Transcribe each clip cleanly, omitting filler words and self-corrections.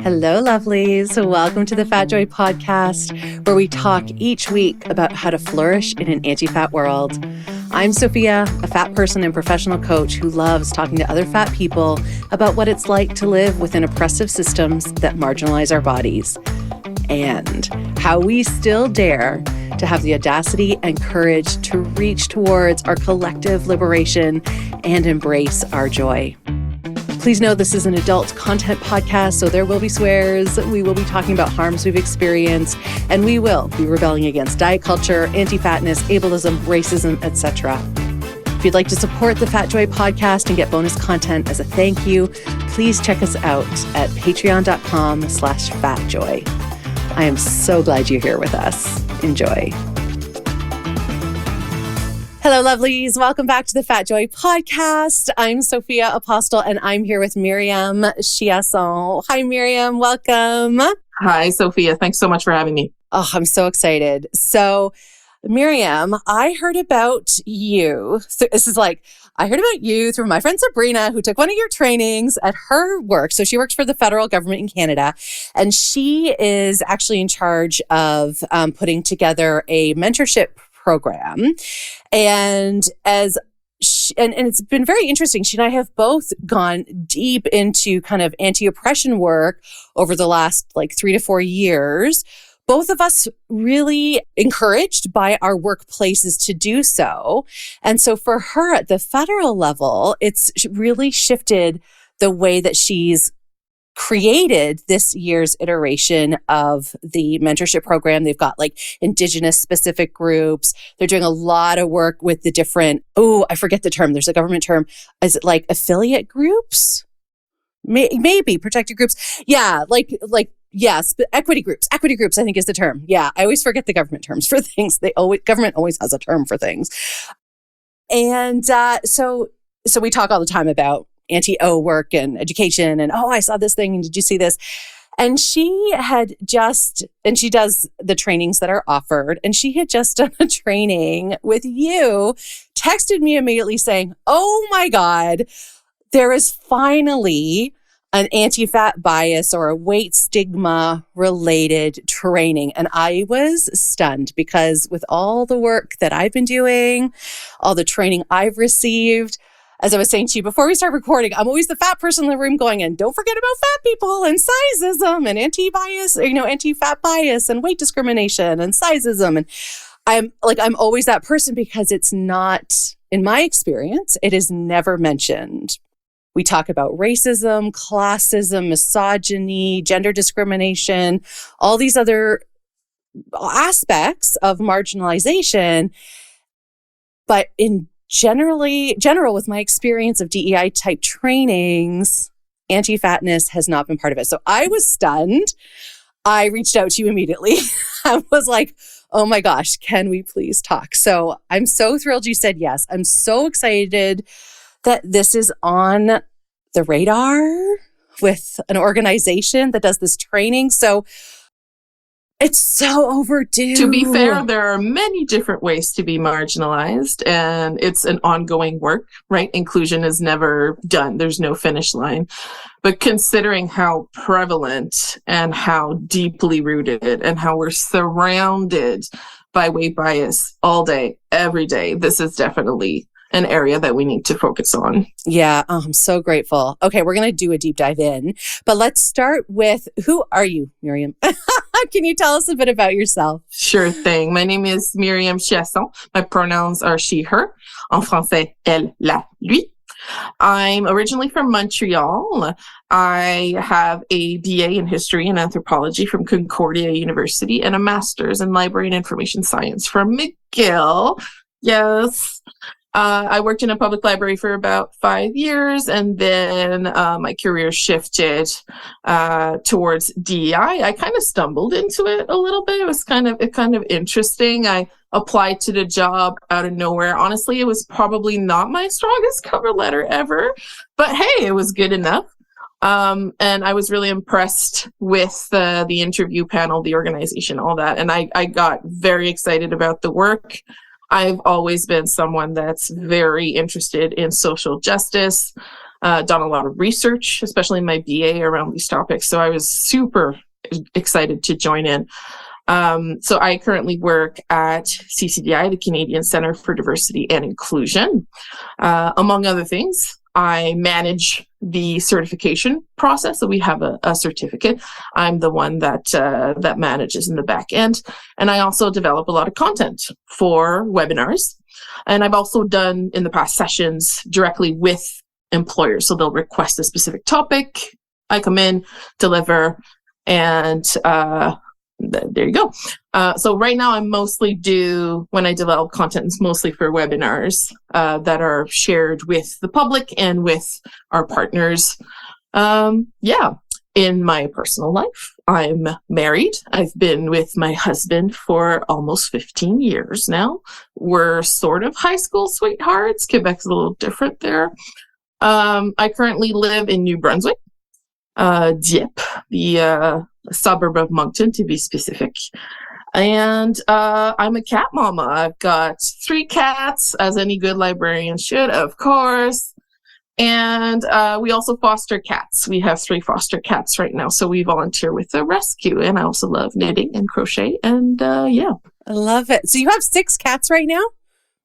Hello, lovelies. Welcome to the Fat Joy podcast, where we talk each week about how to flourish in an anti-fat world. I'm Sophia, a fat person and professional coach who loves talking to other fat people about what it's like to live within oppressive systems that marginalize our bodies, and how we still dare to have the audacity and courage to reach towards our collective liberation and embrace our joy. Please know this is an adult content podcast, so there will be swears, we will be talking about harms we've experienced, and we will be rebelling against diet culture, anti-fatness, ableism, racism, etc. If you'd like to support the Fat Joy podcast and get bonus content as a thank you, please check us out at patreon.com/fatjoy. I am so glad you're here with us. Enjoy. Hello, lovelies. Welcome back to the Fat Joy podcast. I'm Sophia Apostol, and I'm here with Miriam Chiasson. Hi, Miriam. Welcome. Hi, Sophia. Thanks so much for having me. Oh, I'm so excited. So, Miriam, I heard about you. I heard about you through my friend Sabrina, who took one of your trainings at her work. So she works for the federal government in Canada, and she is actually in charge of putting together a mentorship program. And it's been very interesting. She and I have both gone deep into kind of anti-oppression work over the last 3 to 4 years. Both of us really encouraged by our workplaces to do so. And so for her at the federal level, it's really shifted the way that she's created this year's iteration of the mentorship program. They've got Indigenous specific groups. They're doing a lot of work with the different, I forget the term. There's a government term. Is it affiliate groups? Maybe protected groups. Yeah. Yes, but equity groups, I think is the term. Yeah. I always forget the government terms for things. Government always has a term for things. And so we talk all the time about anti-O work and education and, I saw this thing and did you see this? And she does the trainings that are offered, and she had just done a training with you, texted me immediately saying, oh my God, there is finally an anti-fat bias or a weight stigma related training. And I was stunned because with all the work that I've been doing, all the training I've received, as I was saying to you before we start recording, I'm always the fat person in the room going, and don't forget about fat people and sizeism and anti-bias, anti-fat bias and weight discrimination and sizeism. And I'm always that person because it's not, in my experience, it is never mentioned. We talk about racism, classism, misogyny, gender discrimination, all these other aspects of marginalization. But in general, with my experience of DEI type trainings, anti-fatness has not been part of it. So I was stunned. I reached out to you immediately. I was like, oh my gosh, can we please talk? So I'm so thrilled you said yes. I'm so excited that this is on the radar with an organization that does this training. So it's so overdue. To be fair, there are many different ways to be marginalized, and it's an ongoing work, right? Inclusion is never done. There's no finish line. But considering how prevalent and how deeply rooted and how we're surrounded by weight bias all day, every day, this is definitely an area that we need to focus on. Yeah, I'm so grateful. Okay, we're going to do a deep dive in, but let's start with, who are you, Miriam? Can you tell us a bit about yourself? Sure thing. My name is Miriam Chiasson. My pronouns are she, her. En français, elle, la, lui. I'm originally from Montreal. I have a BA in history and anthropology from Concordia University and a master's in library and information science from McGill. Yes. I worked in a public library for about 5 years, and then my career shifted towards DEI. I kind of stumbled into it a little bit. It was kind of interesting. I applied to the job out of nowhere. Honestly, it was probably not my strongest cover letter ever, but hey, it was good enough. And I was really impressed with the interview panel, the organization, all that. And I got very excited about the work. I've always been someone that's very interested in social justice. done a lot of research, especially in my BA around these topics. So I was super excited to join in. So I currently work at CCDI, the Canadian Centre for Diversity and Inclusion. Among other things, I manage the certification process. So we have a certificate. I'm the one that manages in the back end. And I also develop a lot of content for webinars. And I've also done in the past sessions directly with employers. So they'll request a specific topic. I come in, deliver, and there you go. So right now I mostly do, when I develop content, it's mostly for webinars that are shared with the public and with our partners. In my personal life, I'm married. I've been with my husband for almost 15 years now. We're sort of high school sweethearts. Quebec's a little different there. I currently live in New Brunswick, Dieppe, the suburb of Moncton to be specific. And I'm a cat mama. I've got 3 cats, as any good librarian should, of course. And we also foster cats. We have 3 foster cats right now. So we volunteer with the rescue. And I also love knitting and crochet. And I love it. So you have 6 cats right now?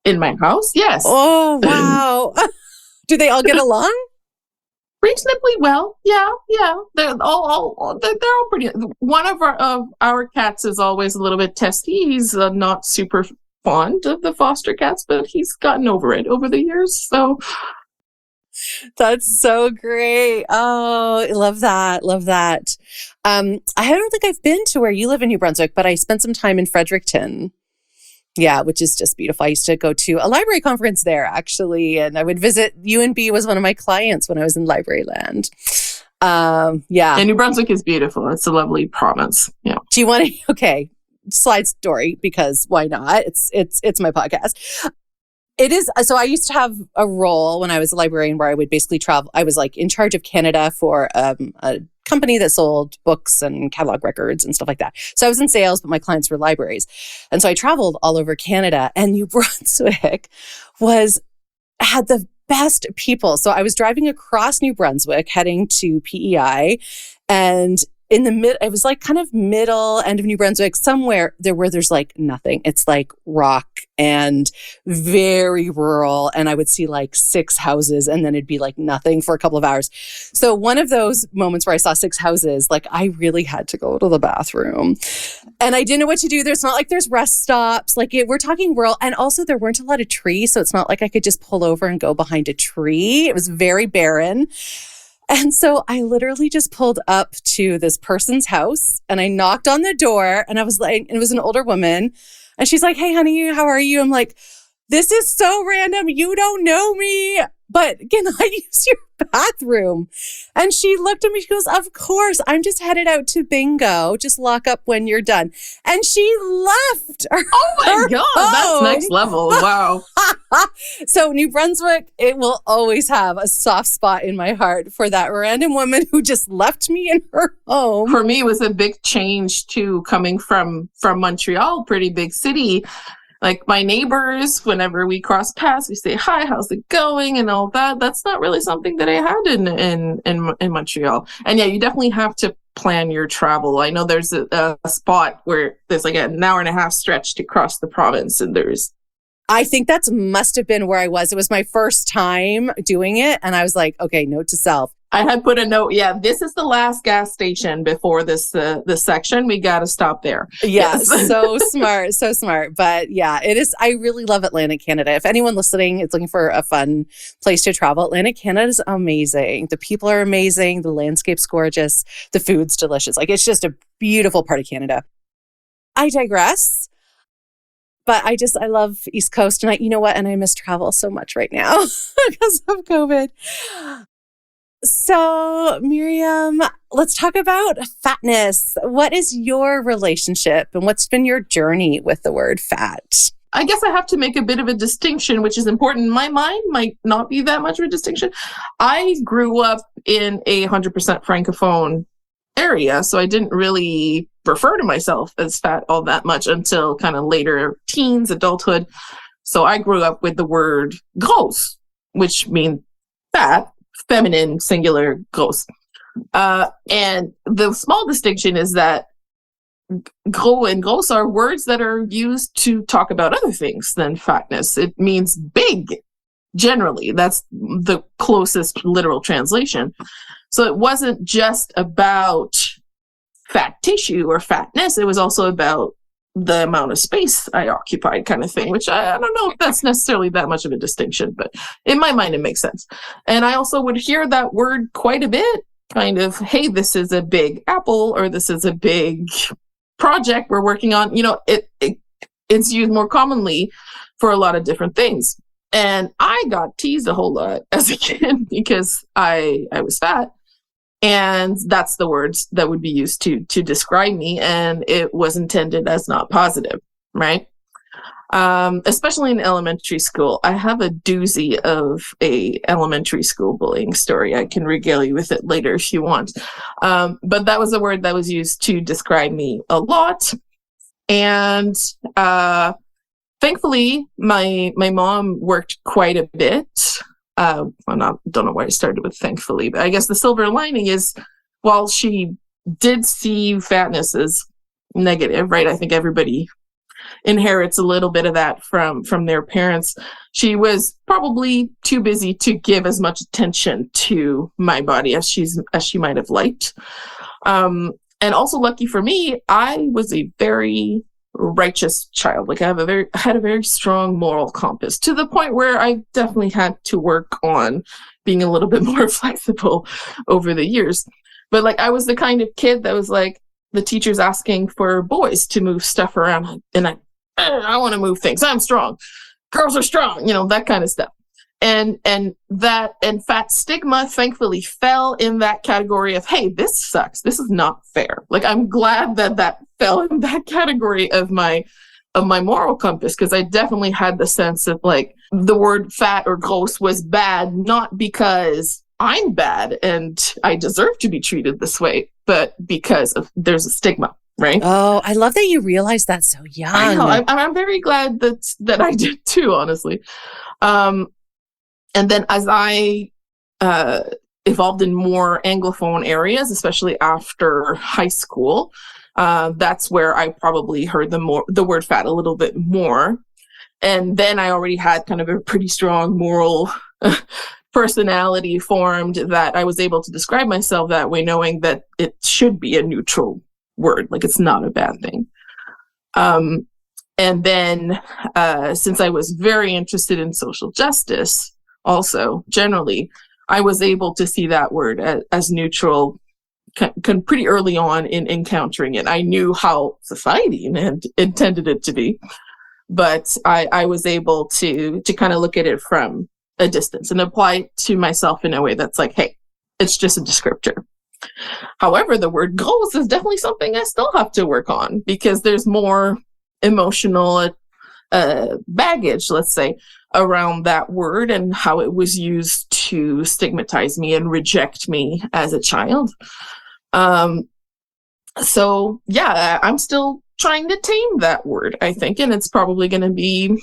In my house? Yes. Oh, wow. Do they all get along? Reasonably well. Yeah. They're all pretty. One of our cats is always a little bit testy. He's not super fond of the foster cats, but he's gotten over it over the years. So that's so great. Oh, I love that. Love that. I don't think I've been to where you live in New Brunswick, but I spent some time in Fredericton. Yeah, which is just beautiful. I used to go to a library conference there, actually, and I would visit. UNB was one of my clients when I was in library land. And New Brunswick is beautiful. It's a lovely province. Yeah. Do you want to? Okay, slide story, because why not? It's my podcast. It is. So I used to have a role when I was a librarian where I would basically travel. I was like in charge of Canada for a company that sold books and catalog records and stuff like that. So I was in sales, but my clients were libraries. And so I traveled all over Canada, and New Brunswick had the best people. So I was driving across New Brunswick heading to PEI, and in the it was like kind of middle end of New Brunswick, somewhere there where there's like nothing. It's like rock and very rural. And I would see like 6 houses, and then it'd be like nothing for a couple of hours. So one of those moments where I saw 6 houses, like I really had to go to the bathroom, and I didn't know what to do. There's not like there's rest stops. Like we're talking rural, and also there weren't a lot of trees. So it's not like I could just pull over and go behind a tree. It was very barren. And so I literally just pulled up to this person's house, and I knocked on the door, and I was like, it was an older woman, and she's like, "Hey, honey, how are you?" I'm like, "This is so random. You don't know me, but can I use your bathroom?" And she looked at me. She goes, "Of course. I'm just headed out to bingo. Just lock up when you're done." And she left. Oh my God, that's next level. Wow. So New Brunswick, it will always have a soft spot in my heart for that random woman who just left me in her home. For me, it was a big change too, coming from Montreal, pretty big city. Like my neighbors, whenever we cross paths, we say, "Hi, how's it going?" and all that. That's not really something that I had in Montreal. And yeah, you definitely have to plan your travel. I know there's a spot where there's like an hour and a half stretch to cross the province, and I think that must have been where I was. It was my first time doing it, and I was like, okay, note to self. I had put a note. Yeah, this is the last gas station before this section. We got to stop there. Yes. So smart. So smart. But yeah, it is. I really love Atlantic Canada. If anyone listening is looking for a fun place to travel, Atlantic Canada is amazing. The people are amazing. The landscape's gorgeous. The food's delicious. Like it's just a beautiful part of Canada. I digress. But I love East Coast, and you know what? And I miss travel so much right now because of COVID. So, Miriam, let's talk about fatness. What is your relationship, and what's been your journey with the word fat? I guess I have to make a bit of a distinction, which is important. In my mind, might not be that much of a distinction. I grew up in a 100% Francophone area, so I didn't really refer to myself as fat all that much until kind of later teens, adulthood. So I grew up with the word grosse, which means fat. feminine, singular, gross. And the small distinction is that gros and gross are words that are used to talk about other things than fatness. It means big, generally. That's the closest literal translation. So it wasn't just about fat tissue or fatness. It was also about the amount of space I occupied, kind of thing, which I don't know if that's necessarily that much of a distinction, but in my mind, it makes sense. And I also would hear that word quite a bit, kind of, hey, this is a big apple, or this is a big project we're working on. It's used more commonly for a lot of different things. And I got teased a whole lot as a kid because I was fat. And that's the words that would be used to describe me. And it was intended as not positive, right? Especially in elementary school. I have a doozy of a elementary school bullying story. I can regale you with it later if you want. But that was a word that was used to describe me a lot. And thankfully, my mom worked quite a bit. I don't know why I started with thankfully, but I guess the silver lining is, while she did see fatness as negative, right? I think everybody inherits a little bit of that from their parents. She was probably too busy to give as much attention to my body as she might have liked. And also, lucky for me, I was a very righteous child. Like, I had a very strong moral compass, to the point where I definitely had to work on being a little bit more flexible over the years. But like, I was the kind of kid that was like, the teacher's asking for boys to move stuff around, and I want to move things. I'm strong. Girls are strong, that kind of stuff. And fat stigma thankfully fell in that category of, hey, this sucks. This is not fair. Like, I'm glad that fell in that category of my moral compass, because I definitely had the sense of, like, the word fat or gross was bad, not because I'm bad and I deserve to be treated this way, but because there's a stigma, right? Oh, I love that you realized that so young. I know. I'm very glad that I did too, honestly. And then as I evolved in more Anglophone areas, especially after high school, that's where I probably heard the word fat a little bit more. And then I already had kind of a pretty strong moral personality formed, that I was able to describe myself that way, knowing that it should be a neutral word. Like, it's not a bad thing. And then since I was very interested in social justice, also, generally, I was able to see that word as neutral pretty early on in encountering it. I knew how society intended it to be, but I was able to kind of look at it from a distance and apply it to myself in a way that's like, hey, it's just a descriptor. However, the word goals is definitely something I still have to work on, because there's more emotional baggage, let's say, around that word and how it was used to stigmatize me and reject me as a child. So yeah, I'm still trying to tame that word, I think, and it's probably going to be,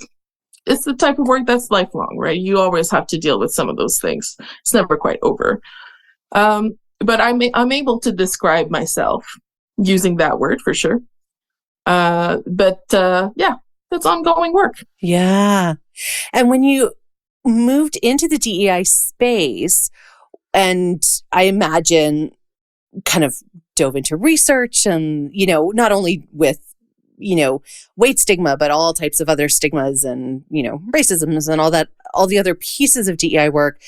it's the type of word that's lifelong, right? You always have to deal with some of those things. It's never quite over. But I'm able to describe myself using that word for sure. But yeah, that's ongoing work. Yeah. And when you moved into the DEI space, and I imagine kind of dove into research and, not only with, weight stigma, but all types of other stigmas and, racisms and all the other pieces of DEI work,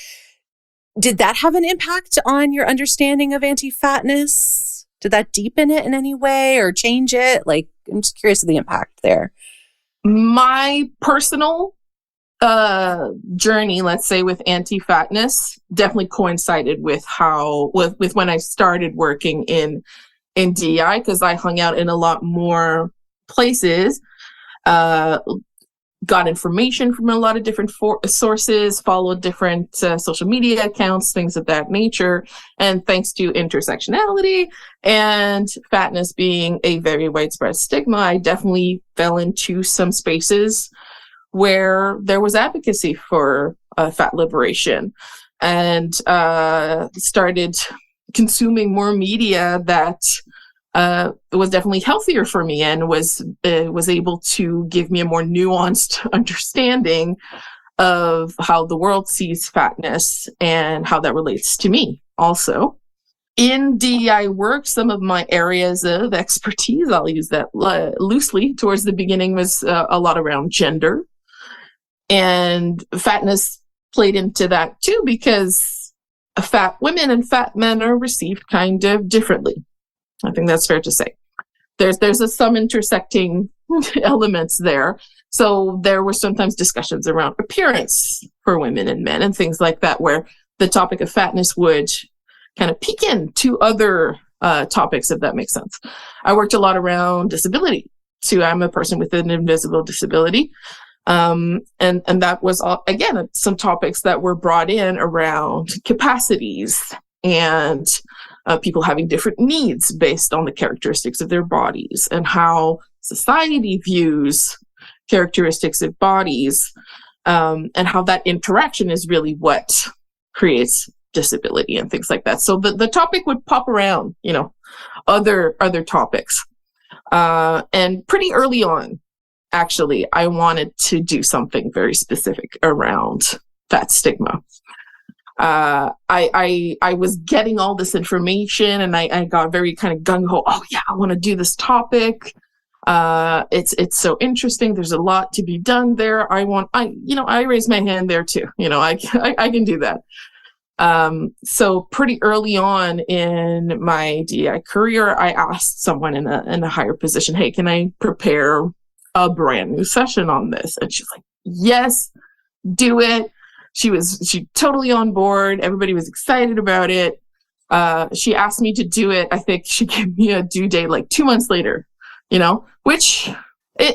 did that have an impact on your understanding of anti-fatness? Did that deepen it in any way or change it? Like, I'm just curious of the impact there. My personal journey, let's say, with anti-fatness definitely coincided with with when I started working in DEI, because I hung out in a lot more places, got information from a lot of different sources, followed different social media accounts, things of that nature. And thanks to intersectionality and fatness being a very widespread stigma, I definitely fell into some spaces where there was advocacy for fat liberation. and started consuming more media that was definitely healthier for me and was able to give me a more nuanced understanding of how the world sees fatness and how that relates to me also. In DEI work, some of my areas of expertise, I'll use that loosely, towards the beginning was a lot around gender. And fatness played into that too, because fat women and fat men are received kind of differently. I think that's fair to say. There's some intersecting elements there. So there were sometimes discussions around appearance for women and men and things like that, where the topic of fatness would kind of peek into other topics, if that makes sense. I worked a lot around disability too. I'm a person with an invisible disability. And that was, again, some topics that were brought in around capacities and people having different needs based on the characteristics of their bodies and how society views characteristics of bodies, and how that interaction is really what creates disability and things like that. So the topic would pop around, other topics. And pretty early on, actually, I wanted to do something very specific around that stigma. I was getting all this information and I got very kind of gung-ho. Oh yeah, I want to do this topic. It's so interesting. There's a lot to be done there. I raised my hand there too. I can do that. So pretty early on in my DEI career, I asked someone in a higher position, hey, can I prepare a brand new session on this? And she's like, yes, do it. She totally on board. Everybody was excited about it. She asked me to do it. I think she gave me a due date like 2 months later, which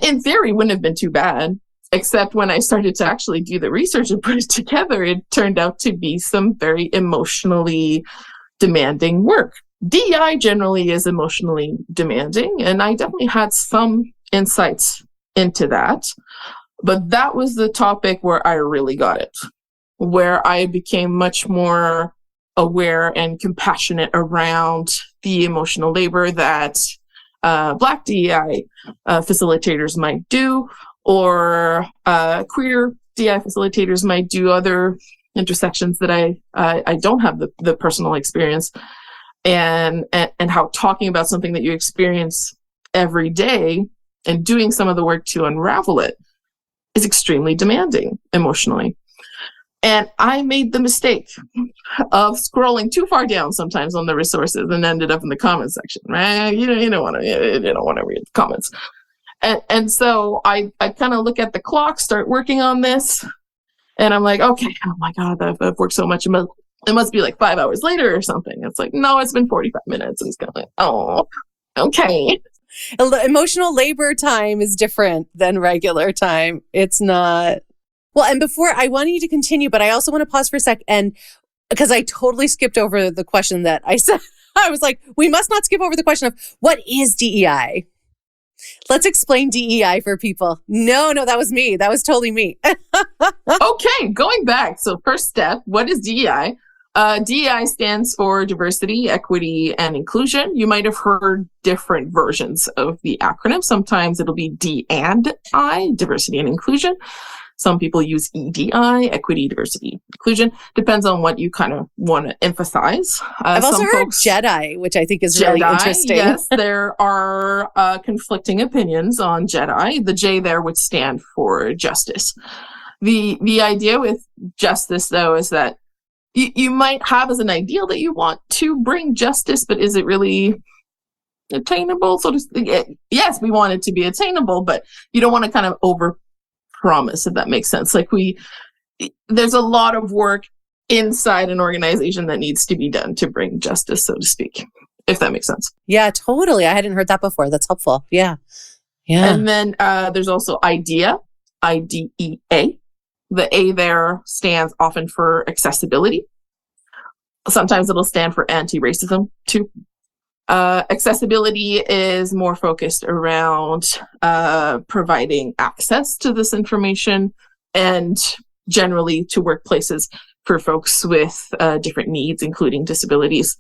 in theory wouldn't have been too bad, except when I started to actually do the research and put it together, it turned out to be some very emotionally demanding work. DEI generally is emotionally demanding, and I definitely had some insights into that. But that was the topic where I really got it, where I became much more aware and compassionate around the emotional labor that Black DEI facilitators might do, or queer DEI facilitators might do, other intersections that I don't have the personal experience, and how talking about something that you experience every day and doing some of the work to unravel it is extremely demanding emotionally. And I made the mistake of scrolling too far down sometimes on the resources and ended up in the comments section, right? You don't want to read the comments. And so I kind of look at the clock, start working on this, and I'm like, okay, oh my God, I've worked so much. It must be like 5 hours later or something. It's like, no, it's been 45 minutes. And it's kind of like, oh, okay. Emotional labor time is different than regular time. It's not. Well, and before, I want you to continue, but I also want to pause for a sec, and because I totally skipped over the question that I said. I was like, we must not skip over the question of what is DEI? Let's explain DEI for people. No, that was me. That was totally me. Okay, going back. So first step, what is DEI? DEI stands for diversity, equity, and inclusion. You might have heard different versions of the acronym. Sometimes it'll be D and I, diversity and inclusion. Some people use EDI, equity, diversity, inclusion. Depends on what you kind of want to emphasize. I've also heard JEDI, which I think is really interesting. Yes, there are conflicting opinions on JEDI. The J there would stand for justice. The idea with justice, though, is that you might have as an ideal that you want to bring justice, but is it really attainable? So yes, we want it to be attainable, but you don't want to kind of over-promise, if that makes sense. Like there's a lot of work inside an organization that needs to be done to bring justice, so to speak, if that makes sense. Yeah, totally. I hadn't heard that before. That's helpful. Yeah. And then there's also IDEA, IDEA. The A there stands often for accessibility. Sometimes it'll stand for anti-racism too. Accessibility is more focused around providing access to this information and generally to workplaces for folks with different needs, including disabilities.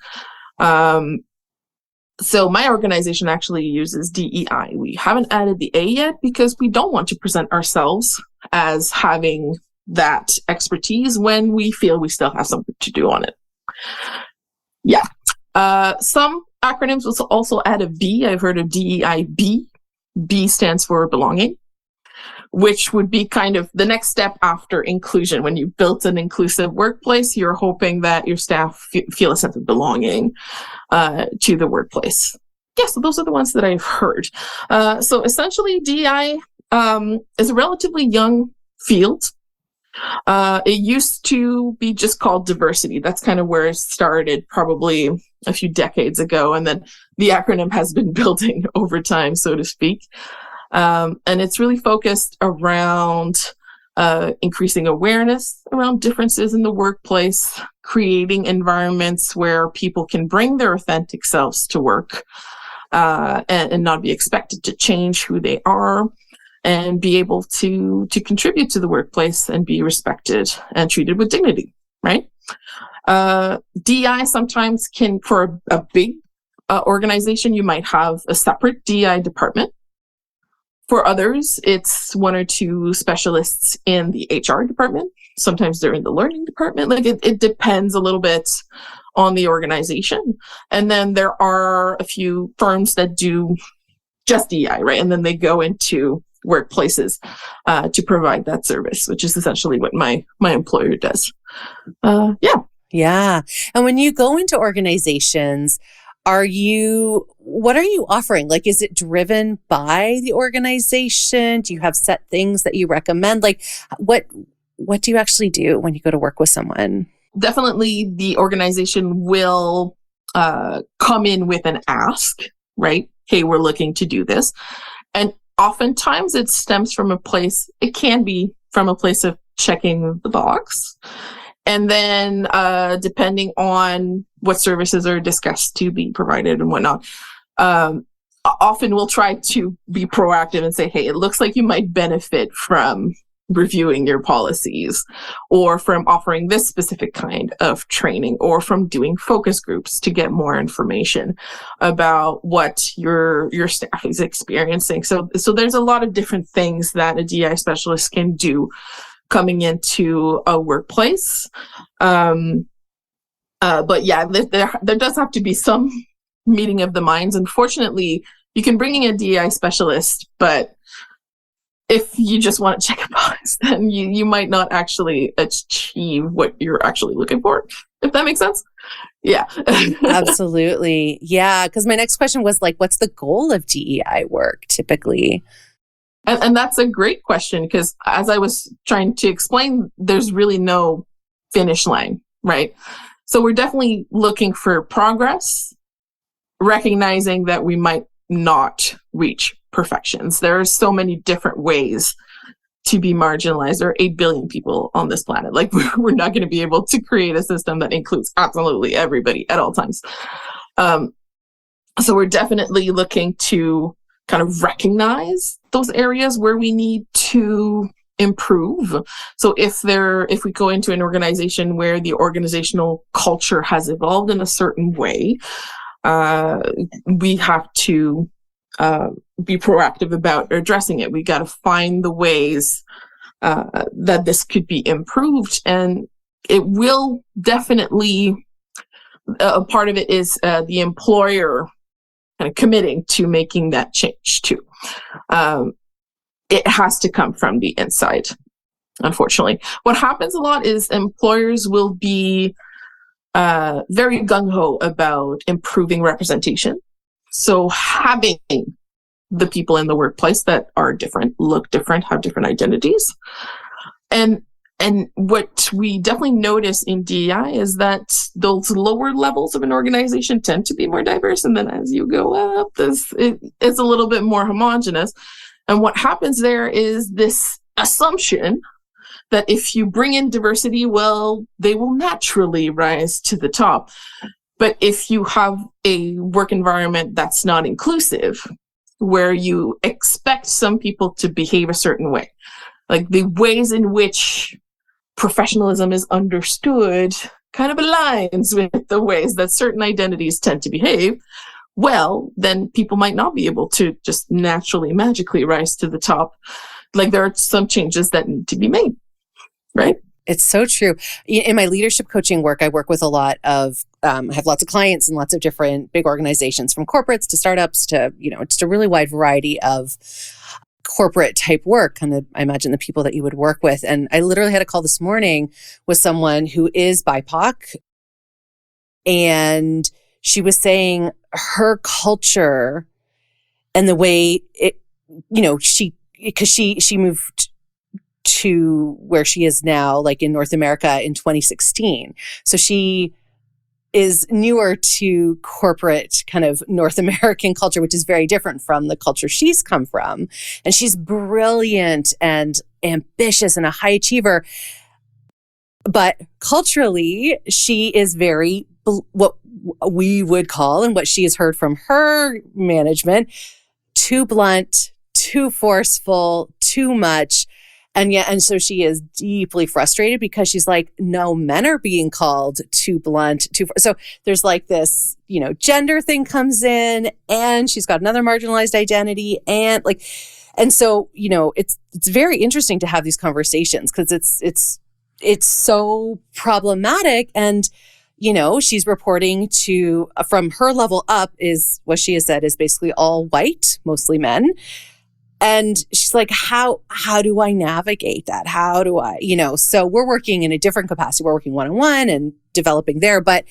So my organization actually uses DEI. We haven't added the A yet because we don't want to present ourselves as having that expertise when we feel we still have something to do on it. Yeah. Some acronyms will also add a B. I've heard of DEIB. B stands for belonging, which would be kind of the next step after inclusion. When you built an inclusive workplace, you're hoping that your staff feel a sense of belonging to the workplace. Yeah, so those are the ones that I've heard. So essentially, DEI is a relatively young field. It used to be just called diversity. That's kind of where it started, probably a few decades ago. And then the acronym has been building over time, so to speak. And it's really focused around increasing awareness around differences in the workplace, creating environments where people can bring their authentic selves to work and not be expected to change who they are, and be able to contribute to the workplace and be respected and treated with dignity, right? DEI sometimes can, for a big organization, you might have a separate DEI department. For others, it's one or two specialists in the HR department. Sometimes they're in the learning department. Like it depends a little bit on the organization. And then there are a few firms that do just DEI, right? And then they go into workplaces to provide that service, which is essentially what my employer does. Yeah. And when you go into organizations, what are you offering? Like, is it driven by the organization? Do you have set things that you recommend? Like, what do you actually do when you go to work with someone? Definitely the organization will come in with an ask, right? Hey, we're looking to do this. And oftentimes it stems from it can be from a place of checking the box. And then depending on what services are discussed to be provided and whatnot, often we'll try to be proactive and say, hey, it looks like you might benefit from reviewing your policies, or from offering this specific kind of training, or from doing focus groups to get more information about what your staff is experiencing. So there's a lot of different things that a DEI specialist can do coming into a workplace. But yeah, there does have to be some meeting of the minds. Unfortunately, you can bring in a DEI specialist, but if you just want to check a box, then you might not actually achieve what you're actually looking for, if that makes sense. Yeah. Absolutely. Yeah. Because my next question was like, what's the goal of DEI work typically? And that's a great question, because as I was trying to explain, there's really no finish line, right? So we're definitely looking for progress, recognizing that we might not reach perfections. There are so many different ways to be marginalized. There are 8 billion people on this planet. Like, we're not going to be able to create a system that includes absolutely everybody at all times. So we're definitely looking to kind of recognize those areas where we need to improve. So if we go into an organization where the organizational culture has evolved in a certain way, we have to be proactive about addressing it. We got to find the ways that this could be improved, and it will definitely. A part of it is the employer kind of committing to making that change too. It has to come from the inside. Unfortunately, what happens a lot is employers will be very gung-ho about improving representation. So having the people in the workplace that are different, look different, have different identities. And what we definitely notice in DEI is that those lower levels of an organization tend to be more diverse. And then as you go up, it's a little bit more homogenous. And what happens there is this assumption that if you bring in diversity, well, they will naturally rise to the top. But if you have a work environment that's not inclusive, where you expect some people to behave a certain way, like the ways in which professionalism is understood kind of aligns with the ways that certain identities tend to behave, well, then people might not be able to just naturally, magically rise to the top. Like there are some changes that need to be made, right? It's so true. In my leadership coaching work, I work with a lot of, I have lots of clients in lots of different big organizations, from corporates to startups to, just a really wide variety of corporate type work, kind of, I imagine the people that you would work with. And I literally had a call this morning with someone who is BIPOC. And she was saying her culture and the way it, because she moved to where she is now, like in North America in 2016. So she is newer to corporate kind of North American culture, which is very different from the culture she's come from. And she's brilliant and ambitious and a high achiever. But culturally, she is very, what we would call, and what she has heard from her management, too blunt, too forceful, too much. And so she is deeply frustrated because she's like, no, men are being called too blunt, so there's like this, gender thing comes in, and she's got another marginalized identity, and so, it's very interesting to have these conversations because it's so problematic. And, she's reporting to, from her level up, is what she has said is basically all white, mostly men. And she's like, how do I navigate that? How do I, so we're working in a different capacity. We're working one-on-one and developing there. But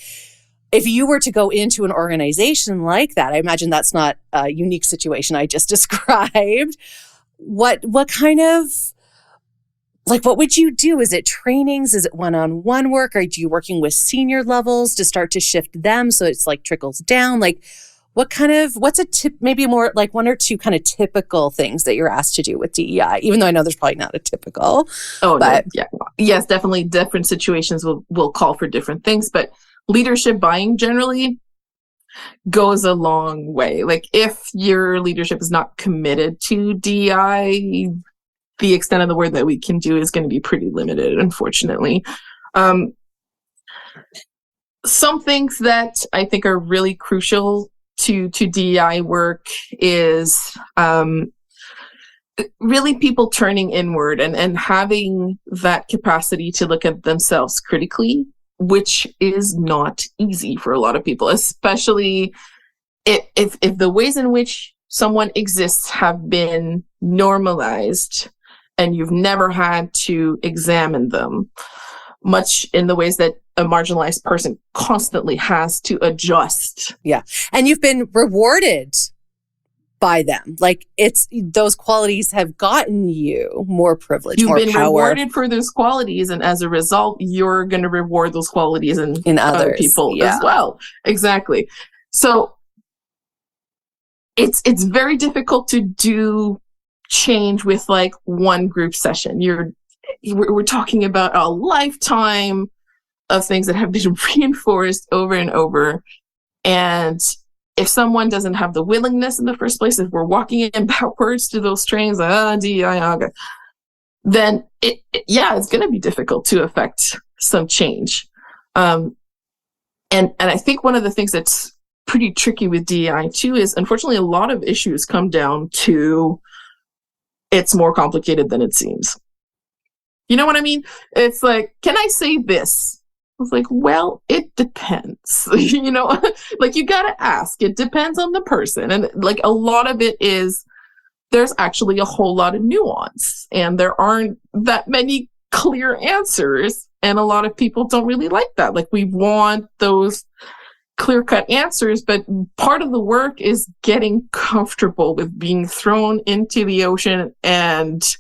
if you were to go into an organization like that, I imagine that's not a unique situation I just described. What kind of, what would you do? Is it trainings? Is it one-on-one work? Are you working with senior levels to start to shift them so it's trickles down? What's a tip, maybe more like one or two kind of typical things that you're asked to do with DEI, even though I know there's probably not a typical. Oh, but no, yeah. Yes, definitely different situations will call for different things, but leadership buying generally goes a long way. If your leadership is not committed to DEI, the extent of the work that we can do is going to be pretty limited, unfortunately. Some things that I think are really crucial to DEI work is really people turning inward and having that capacity to look at themselves critically, which is not easy for a lot of people, especially if the ways in which someone exists have been normalized and you've never had to examine them, much in the ways that a marginalized person constantly has to adjust. Yeah. And you've been rewarded by them. It's those qualities have gotten you more privilege, You've more been power. Rewarded for those qualities, and as a result, you're going to reward those qualities in other people as well. Exactly. So it's very difficult to do change with one group session. We're talking about a lifetime of things that have been reinforced over and over. And if someone doesn't have the willingness in the first place, if we're walking in backwards to those trains, DEI, then it's going to be difficult to affect some change. And I think one of the things that's pretty tricky with DEI too is, unfortunately, a lot of issues come down to it's more complicated than it seems. You know what I mean? It's can I say this? It's well, it depends. You gotta ask. It depends on the person. And a lot of it is, there's actually a whole lot of nuance, and there aren't that many clear answers. And a lot of people don't really like that. We want those clear-cut answers, but part of the work is getting comfortable with being thrown into the ocean and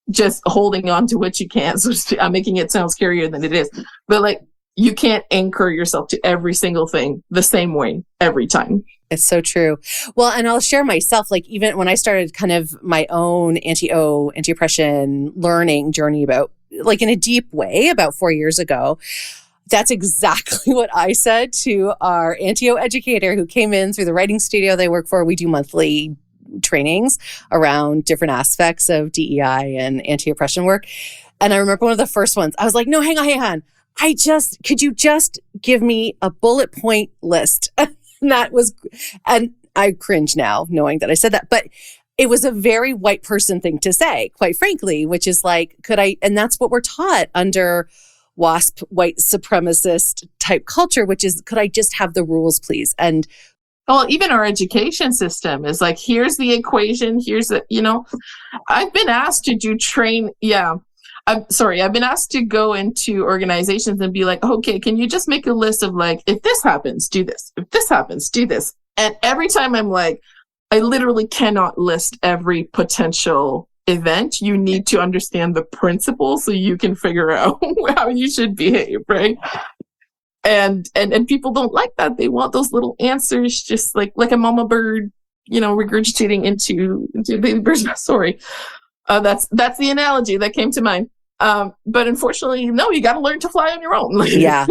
just holding on to what you can. So I'm making it sound scarier than it is, but you can't anchor yourself to every single thing the same way every time. It's so true. Well, and I'll share myself, even when I started kind of my own anti-oppression learning journey about in a deep way about 4 years ago, that's exactly what I said to our anti-O educator who came in through the writing studio they work for. We do monthly trainings around different aspects of DEI and anti-oppression work. And I remember one of the first ones, I was like, no, hang on. Could you just give me a bullet point list? And I cringe now knowing that I said that, but it was a very white person thing to say, quite frankly, which is like, and that's what we're taught under WASP, white supremacist type culture, which is, could I just have the rules, please? And well, even our education system is like, here's the equation. I've been asked to do I've been asked to go into organizations and be like, okay, can you just make a list of like, if this happens, do this. If this happens, do this. And every time I'm like, I literally cannot list every potential event. You need to understand the principles so you can figure out how you should behave, right? And people don't like that. They want those little answers, just like a mama bird, regurgitating into a baby bird's mouth. Sorry. That's the analogy that came to mind. But unfortunately, no, you got to learn to fly on your own. Yeah.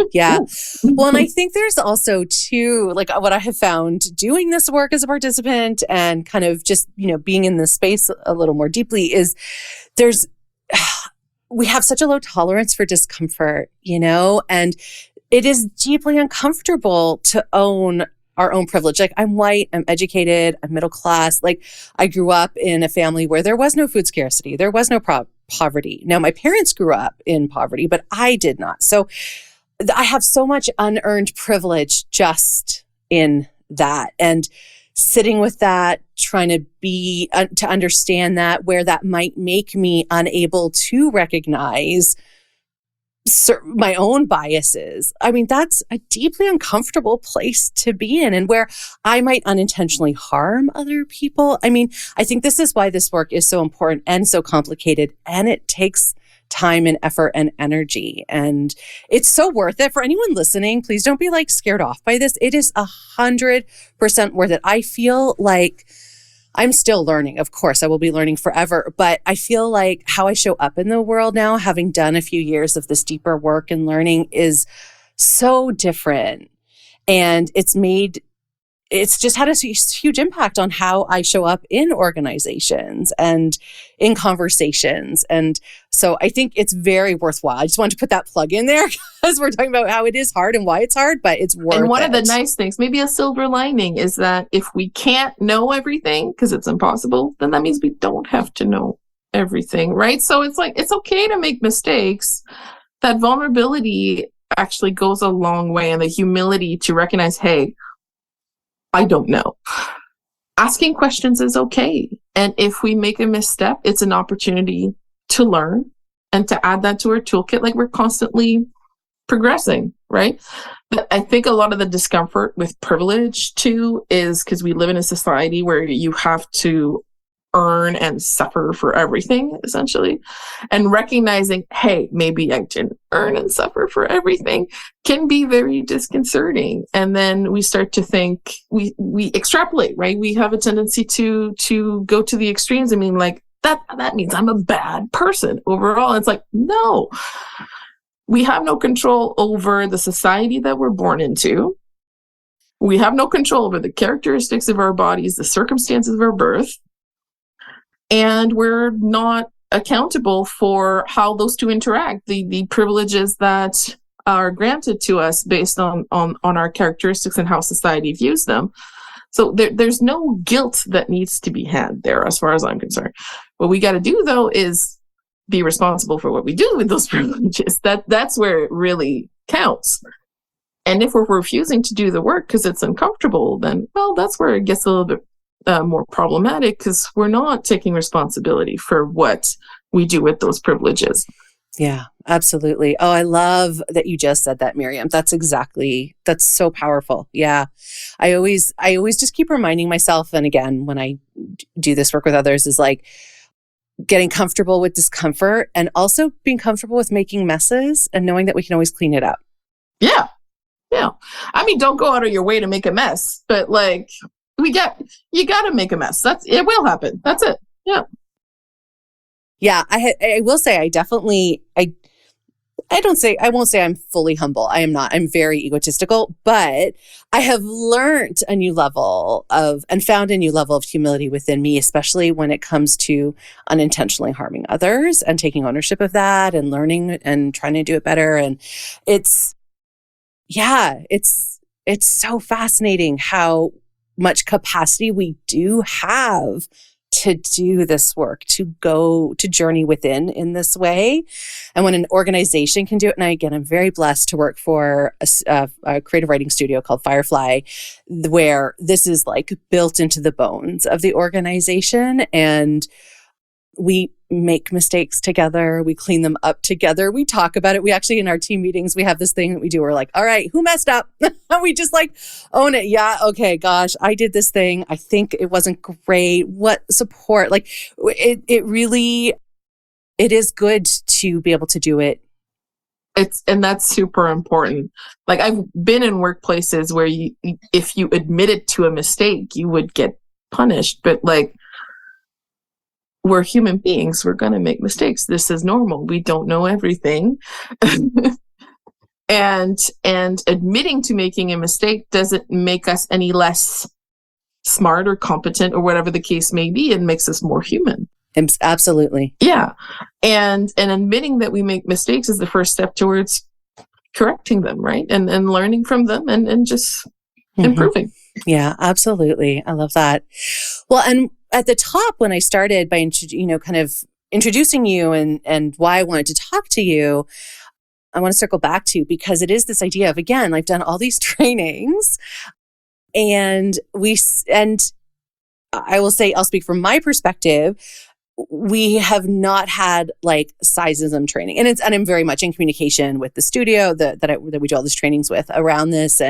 Well, and I think there's also too, like what I have found doing this work as a participant and kind of just, being in this space a little more deeply is we have such a low tolerance for discomfort, and it is deeply uncomfortable to own our own privilege. Like, I'm white, I'm educated, I'm middle class. Like, I grew up in a family where there was no food scarcity. There was no poverty. Now, my parents grew up in poverty, but I did not. So I have so much unearned privilege just in that. And sitting with that, trying to understand that, where that might make me unable to recognize my own biases. I mean, that's a deeply uncomfortable place to be in, and where I might unintentionally harm other people. I mean, I think this is why this work is so important and so complicated, and it takes time and effort and energy. And it's so worth it for anyone listening. Please don't be like scared off by this. It is 100% worth it. I feel like I'm still learning. Of course, I will be learning forever, but I feel like how I show up in the world now, having done a few years of this deeper work and learning, is so different. And it's just had a huge impact on how I show up in organizations and in conversations. And so I think it's very worthwhile. I just wanted to put that plug in there because we're talking about how it is hard and why it's hard, but it's worth it. And one of the nice things, maybe a silver lining, is that if we can't know everything because it's impossible, then that means we don't have to know everything, right? So it's like, it's okay to make mistakes. That vulnerability actually goes a long way, and the humility to recognize, hey, I don't know. Asking questions is okay. And if we make a misstep, it's an opportunity to learn and to add that to our toolkit. Like, we're constantly progressing, right? But I think a lot of the discomfort with privilege too is because we live in a society where you have to earn and suffer for everything, essentially. And recognizing, hey, maybe I didn't earn and suffer for everything, can be very disconcerting. And then we start to think, we extrapolate, right? We have a tendency to go to the extremes. I mean, like, that means I'm a bad person overall. It's like, no, we have no control over the society that we're born into. We have no control over the characteristics of our bodies, the circumstances of our birth. And we're not accountable for how those two interact, the privileges that are granted to us based on our characteristics and how society views them. So there's no guilt that needs to be had there, as far as I'm concerned. What we got to do, though, is be responsible for what we do with those privileges. That's where it really counts. And if we're refusing to do the work because it's uncomfortable, then, well, that's where it gets a little bit more problematic, because we're not taking responsibility for what we do with those privileges. Yeah, absolutely. Oh, I love that you just said that, Miriam. That's so powerful. Yeah. I always just keep reminding myself, and again, when I do this work with others, is like getting comfortable with discomfort and also being comfortable with making messes and knowing that we can always clean it up. Yeah. Yeah. I mean, don't go out of your way to make a mess, but like, you got to make a mess. It will happen. That's it. Yeah. Yeah. I will say, I I won't say I'm fully humble. I am not. I'm very egotistical, but I have learned a new level and found a new level of humility within me, especially when it comes to unintentionally harming others and taking ownership of that and learning and trying to do it better. And it's so fascinating how much capacity we do have to do this work, to journey within in this way. And when an organization can do it, and again, I'm very blessed to work for a creative writing studio called Firefly, where this is like built into the bones of the organization. And we make mistakes together. We clean them up together. We talk about it. We actually, in our team meetings, we have this thing that we do. We're like, all right, who messed up? We just like own it. Yeah. Okay. Gosh, I did this thing. I think it wasn't great. What support? Like it really, it is good to be able to do it. And that's super important. Like I've been in workplaces where if you admitted to a mistake, you would get punished. But like, we're human beings. We're going to make mistakes. This is normal. We don't know everything. and admitting to making a mistake doesn't make us any less smart or competent or whatever the case may be. It makes us more human. Absolutely. Yeah. And admitting that we make mistakes is the first step towards correcting them, right? And learning from them and just improving. Yeah, absolutely. I love that. Well, and at the top, when I started by, kind of introducing you and why I wanted to talk to you, I want to circle back to, because it is this idea of, again, I've done all these trainings and I will say, I'll speak from my perspective, we have not had like sizeism training. And I'm very much in communication with the studio that we do all these trainings with around this.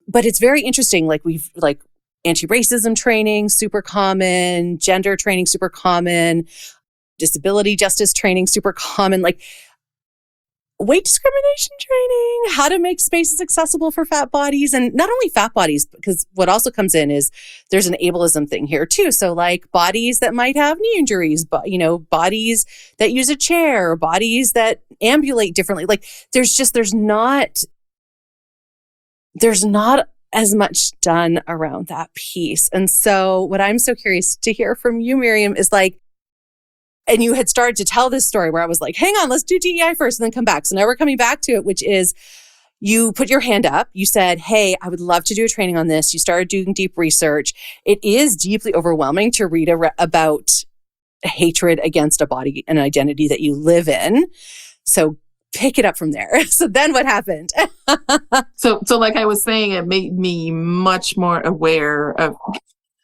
But it's very interesting. Like we've like anti-racism training, super common, gender training, super common, disability justice training, super common, like weight discrimination training, how to make spaces accessible for fat bodies. And not only fat bodies, because what also comes in is there's an ableism thing here too. So like bodies that might have knee injuries, but bodies that use a chair, bodies that ambulate differently. Like there's not as much done around that piece. And so what I'm so curious to hear from you, Miriam, is like, and you had started to tell this story where I was like, hang on, let's do DEI first and then come back. So now we're coming back to it, which is you put your hand up. You said, hey, I would love to do a training on this. You started doing deep research. It is deeply overwhelming to read about hatred against a body and identity that you live in. So pick it up from there. So then what happened? So like I was saying, it made me much more aware of,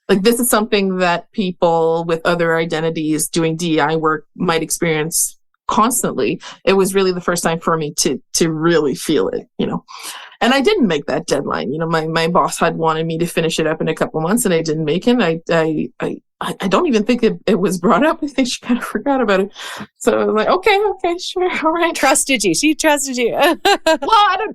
like, this is something that people with other identities doing DEI work might experience constantly. It was really the first time for me to really feel it, And I didn't make that deadline. My boss had wanted me to finish it up in a couple months, and I didn't make it. I don't even think it was brought up. I think she kind of forgot about it. So I was like, okay, sure, all right. Trusted you. She trusted you. Well, I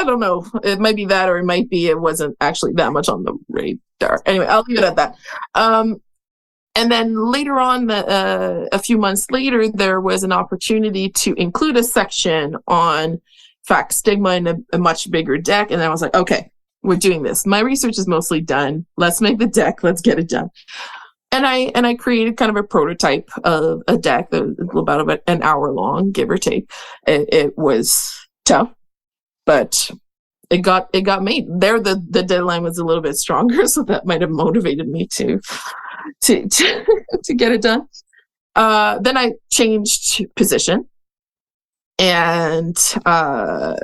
don't know. It might be that, or it might be it wasn't actually that much on the radar. Anyway, I'll leave it at that. And then later on, a few months later, there was an opportunity to include a section on, in fact, stigma in a much bigger deck. And I was like, okay, we're doing this. My research is mostly done. Let's make the deck. Let's get it done. And I created kind of a prototype of a deck that was about an hour long, give or take. It was tough, but it got made. There, the deadline was a little bit stronger, so that might have motivated me to get it done. Then I changed position. And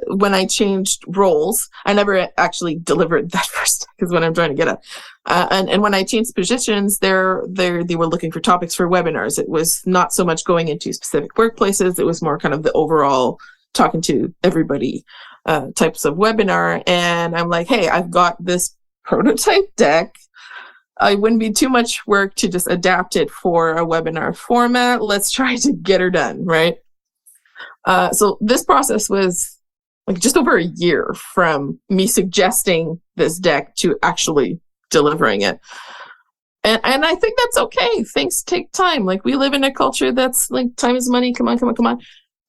when I changed roles, I never actually delivered that first, because what I'm trying to get at. And when I changed positions, they were looking for topics for webinars. It was not so much going into specific workplaces. It was more kind of the overall talking to everybody types of webinar. And I'm like, hey, I've got this prototype deck. It wouldn't be too much work to just adapt it for a webinar format. Let's try to get her done, right? So this process was like just over a year from me suggesting this deck to actually delivering it. And I think that's okay. Things take time. Like, we live in a culture that's like, time is money. Come on.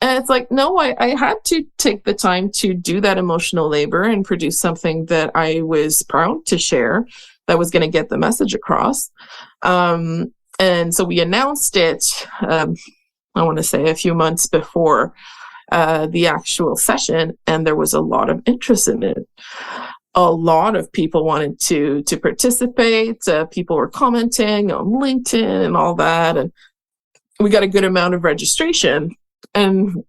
And it's like, no, I had to take the time to do that emotional labor and produce something that I was proud to share that was going to get the message across. And so we announced it, I want to say a few months before the actual session, and there was a lot of interest in it. A lot of people wanted to participate. People were commenting on LinkedIn and all that. And we got a good amount of registration. And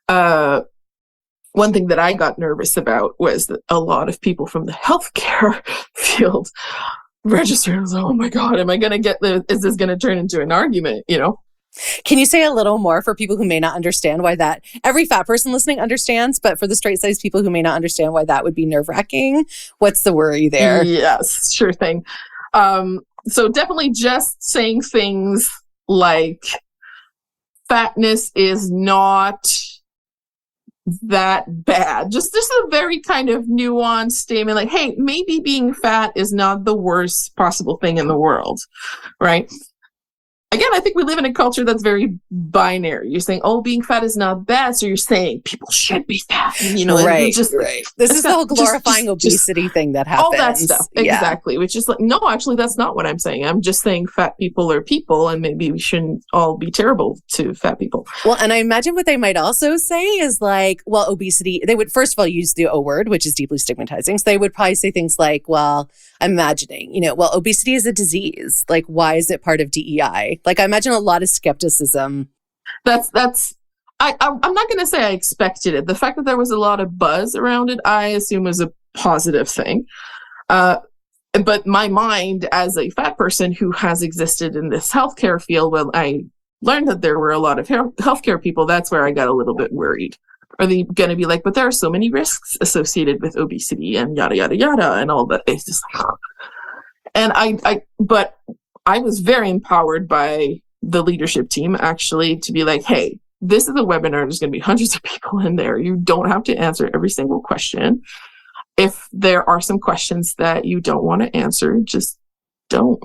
one thing that I got nervous about was that a lot of people from the healthcare field registered. I was like, oh my God, am I going to get this? Is this going to turn into an argument, you know? Can you say a little more for people who may not understand why that, every fat person listening understands, but for the straight sized people who may not understand why that would be nerve wracking, what's the worry there? Yes, sure thing. So definitely just saying things like fatness is not that bad. Just a very kind of nuanced statement like, hey, maybe being fat is not the worst possible thing in the world, right? Again, I think we live in a culture that's very binary. You're saying, oh, being fat is not bad. So you're saying people should be fat. You know, right. Just, right. This is the whole glorifying obesity thing that happens. All that stuff. Yeah. Exactly. Which is like, no, actually, that's not what I'm saying. I'm just saying fat people are people, and maybe we shouldn't all be terrible to fat people. Well, and I imagine what they might also say is like, well, obesity, they would first of all use the O word, which is deeply stigmatizing. So they would probably say things like, well, I'm imagining, you know, well, obesity is a disease. Like, why is it part of DEI? Like, I imagine a lot of skepticism. I'm not going to say I expected it. The fact that there was a lot of buzz around it, I assume was a positive thing. But my mind as a fat person who has existed in this healthcare field, when I learned that there were a lot of healthcare people, that's where I got a little bit worried. Are they going to be like, but there are so many risks associated with obesity and yada, yada, yada, and all that. It's just, and but I was very empowered by the leadership team actually to be like, hey, this is a webinar. There's going to be hundreds of people in there. You don't have to answer every single question. If there are some questions that you don't want to answer, just don't.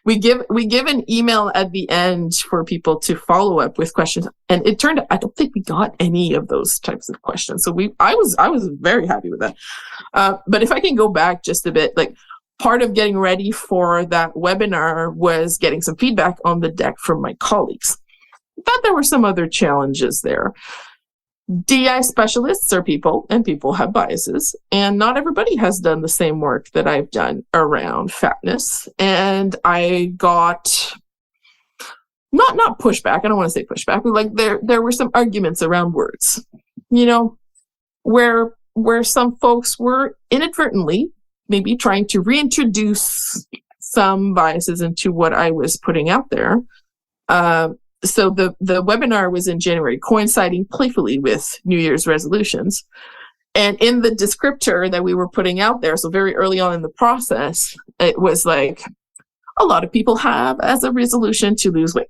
we give an email at the end for people to follow up with questions. And it turned out, I don't think we got any of those types of questions. So I was very happy with that. But if I can go back just a bit, like, part of getting ready for that webinar was getting some feedback on the deck from my colleagues. But there were some other challenges there. DEI specialists are people, and people have biases, and not everybody has done the same work that I've done around fatness. And I got not pushback. I don't want to say pushback, but like there were some arguments around words, you know, where some folks were inadvertently maybe trying to reintroduce some biases into what I was putting out there. So the webinar was in January, coinciding playfully with New Year's resolutions. And in the descriptor that we were putting out there, so very early on in the process, it was like, a lot of people have as a resolution to lose weight.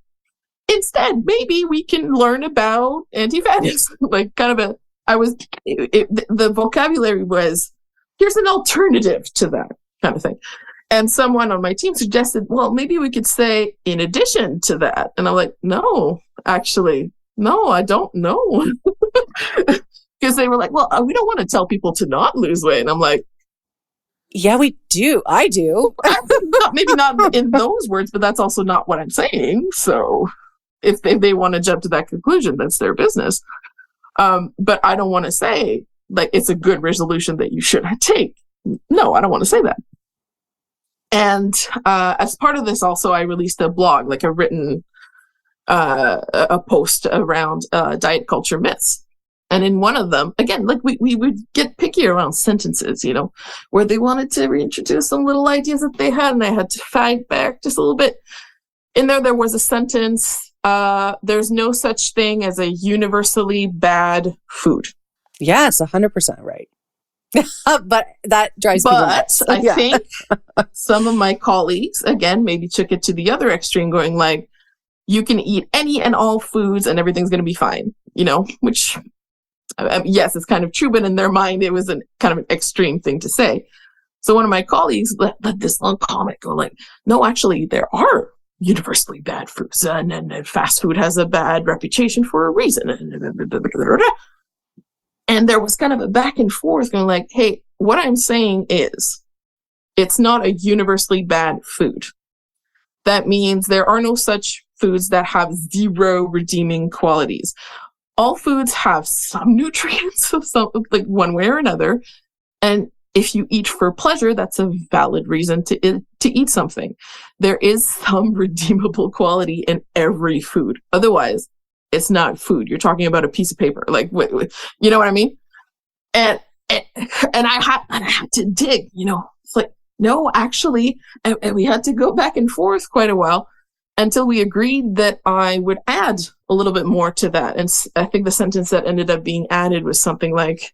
Instead, maybe we can learn about anti-fatness. Like the vocabulary was, here's an alternative to that kind of thing. And someone on my team suggested, well, maybe we could say in addition to that. And I'm like, no, actually, no, I don't know. Because they were like, well, we don't want to tell people to not lose weight. And I'm like, yeah, we do. I do. Maybe not in those words, but that's also not what I'm saying. So if they want to jump to that conclusion, that's their business. But I don't want to say, like, it's a good resolution that you should take. No, I don't want to say that. And as part of this, also, I released a blog, like a written a post around diet culture myths. And in one of them, again, like we would get picky around sentences, you know, where they wanted to reintroduce some little ideas that they had, and I had to fight back just a little bit. In there was a sentence, there's no such thing as a universally bad food. Yes, 100% right. But that drives people nuts. I think some of my colleagues, again, maybe took it to the other extreme, going like, you can eat any and all foods and everything's going to be fine, you know, which, yes, it's kind of true, but in their mind, it was kind of an extreme thing to say. So one of my colleagues let this long comment go like, no, actually, there are universally bad foods, and fast food has a bad reputation for a reason. And there was kind of a back and forth going like, hey, what I'm saying is it's not a universally bad food. That means there are no such foods that have zero redeeming qualities. All foods have some nutrients of some, like one way or another. And if you eat for pleasure, that's a valid reason to eat something. There is some redeemable quality in every food. Otherwise, it's not food. You're talking about a piece of paper. Like, you know what I mean? And I had to dig, it's like, no, actually, and we had to go back and forth quite a while until we agreed that I would add a little bit more to that. And I think the sentence that ended up being added was something like,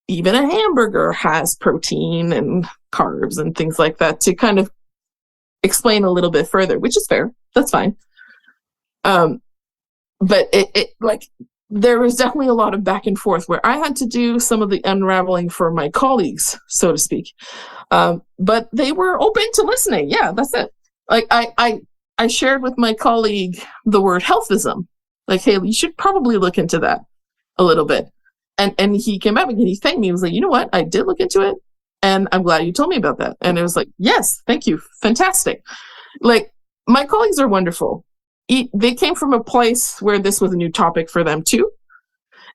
even a hamburger has protein and carbs and things like that, to kind of explain a little bit further, which is fair. That's fine. But it like, there was definitely a lot of back and forth where I had to do some of the unraveling for my colleagues, so to speak. But they were open to listening. Yeah, that's it. Like I shared with my colleague the word healthism. Like, hey, you should probably look into that a little bit. And he came back and he thanked me. He was like, you know what? I did look into it. And I'm glad you told me about that. And it was like, yes, thank you. Fantastic. Like, my colleagues are wonderful. They came from a place where this was a new topic for them too.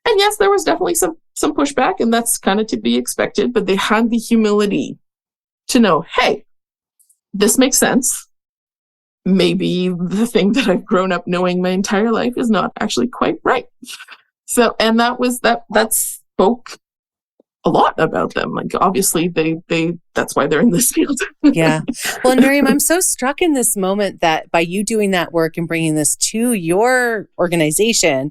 And yes, there was definitely some pushback, and that's kind of to be expected, but they had the humility to know, hey, this makes sense. Maybe the thing that I've grown up knowing my entire life is not actually quite right. So, and that spoke a lot about them. Like, obviously that's why they're in this field. Yeah. Well, and Miriam, I'm so struck in this moment that by you doing that work and bringing this to your organization,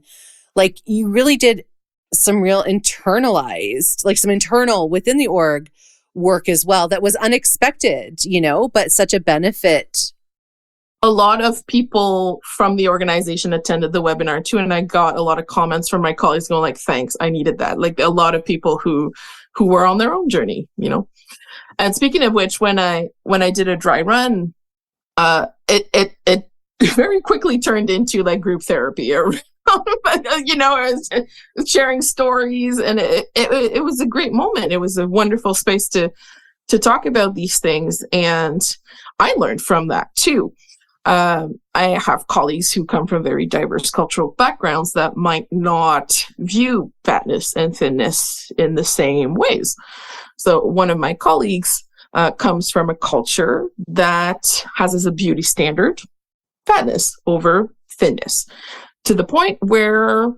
like, you really did some real internalized, like some internal within the org work as well. That was unexpected, but such a benefit. A lot of people from the organization attended the webinar too, and I got a lot of comments from my colleagues going like, thanks, I needed that. Like, a lot of people who were on their own journey, And speaking of which, when I did a dry run, it very quickly turned into like group therapy, or I was sharing stories, and it was a great moment. It was a wonderful space to talk about these things, and I learned from that too. I have colleagues who come from very diverse cultural backgrounds that might not view fatness and thinness in the same ways. So one of my colleagues comes from a culture that has as a beauty standard fatness over thinness, to the point where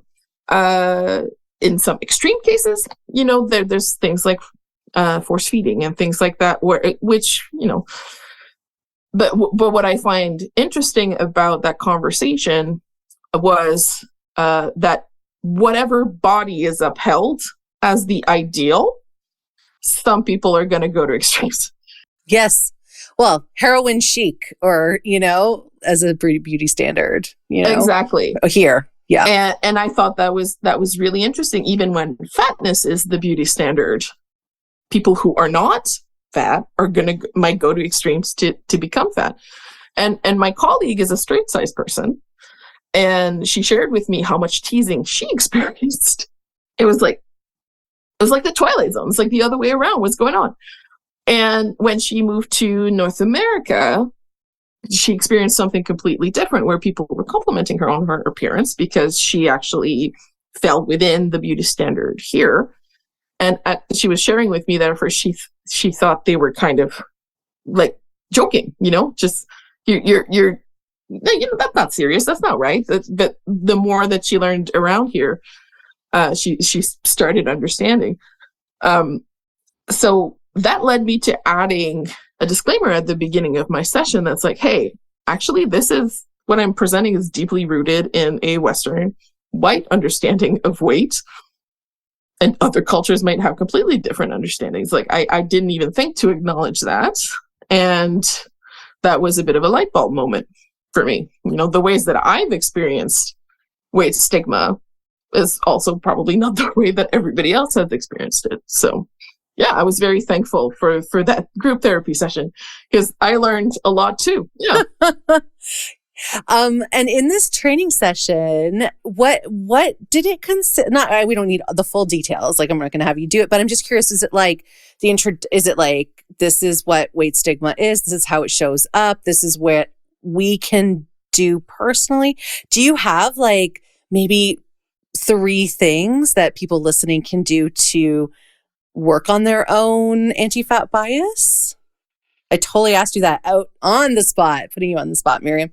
in some extreme cases, there's things like force feeding and things like that, which But what I find interesting about that conversation was that whatever body is upheld as the ideal, some people are going to go to extremes. Yes. Well, heroin chic, or, as a beauty standard, Exactly. Here. Yeah. And I thought that was really interesting. Even when fatness is the beauty standard, people who are not fat are might go to extremes to become fat. And my colleague is a straight size person, and she shared with me how much teasing she experienced. It was like the Twilight Zone. It's like the other way around. What's going on? And when she moved to North America, she experienced something completely different, where people were complimenting her on her appearance because she actually fell within the beauty standard here. And she was sharing with me that at first she thought they were kind of like joking, just you're that's not serious. That's not right. But the more that she learned around here, she started understanding. So that led me to adding a disclaimer at the beginning of my session that's like, hey, actually, this is what I'm presenting is deeply rooted in a Western white understanding of weight. And other cultures might have completely different understandings. Like, I didn't even think to acknowledge that. And that was a bit of a light bulb moment for me. The ways that I've experienced weight stigma is also probably not the way that everybody else has experienced it. So, yeah, I was very thankful for that group therapy session, because I learned a lot too. Yeah. And in this training session, what did it consist? Not, we don't need the full details. Like, I'm not going to have you do it, but I'm just curious. Is it like is it like, this is what weight stigma is? This is how it shows up. This is what we can do personally. Do you have like maybe 3 things that people listening can do to work on their own anti-fat bias? I totally asked you that out on the spot, putting you on the spot, Miriam.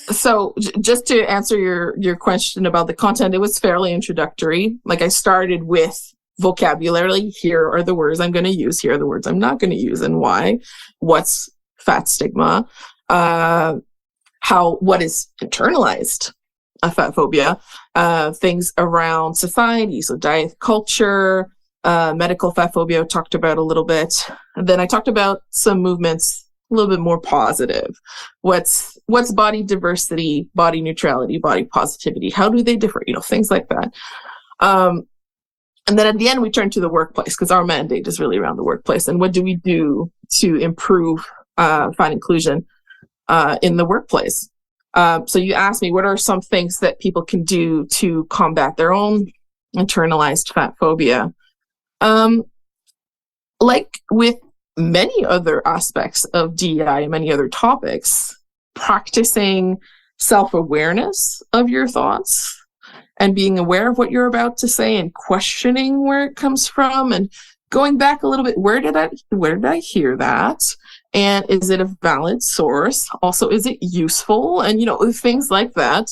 So just to answer your question about the content, it was fairly introductory. Like, I started with vocabulary. Here are the words I'm going to use. Here are the words I'm not going to use, and why. What's fat stigma? What is internalized fatphobia? Things around society, so diet culture, medical fatphobia, talked about a little bit. And then I talked about some movements a little bit more positive. What's body diversity, body neutrality, body positivity? How do they differ? Things like that. And then at the end, we turn to the workplace, because our mandate is really around the workplace. And what do we do to improve fat inclusion in the workplace? So you asked me, what are some things that people can do to combat their own internalized fat phobia? Like with many other aspects of DEI and many other topics, practicing self-awareness of your thoughts and being aware of what you're about to say and questioning where it comes from and going back a little bit. Where did I hear that? And is it a valid source? Also, is it useful? And, things like that,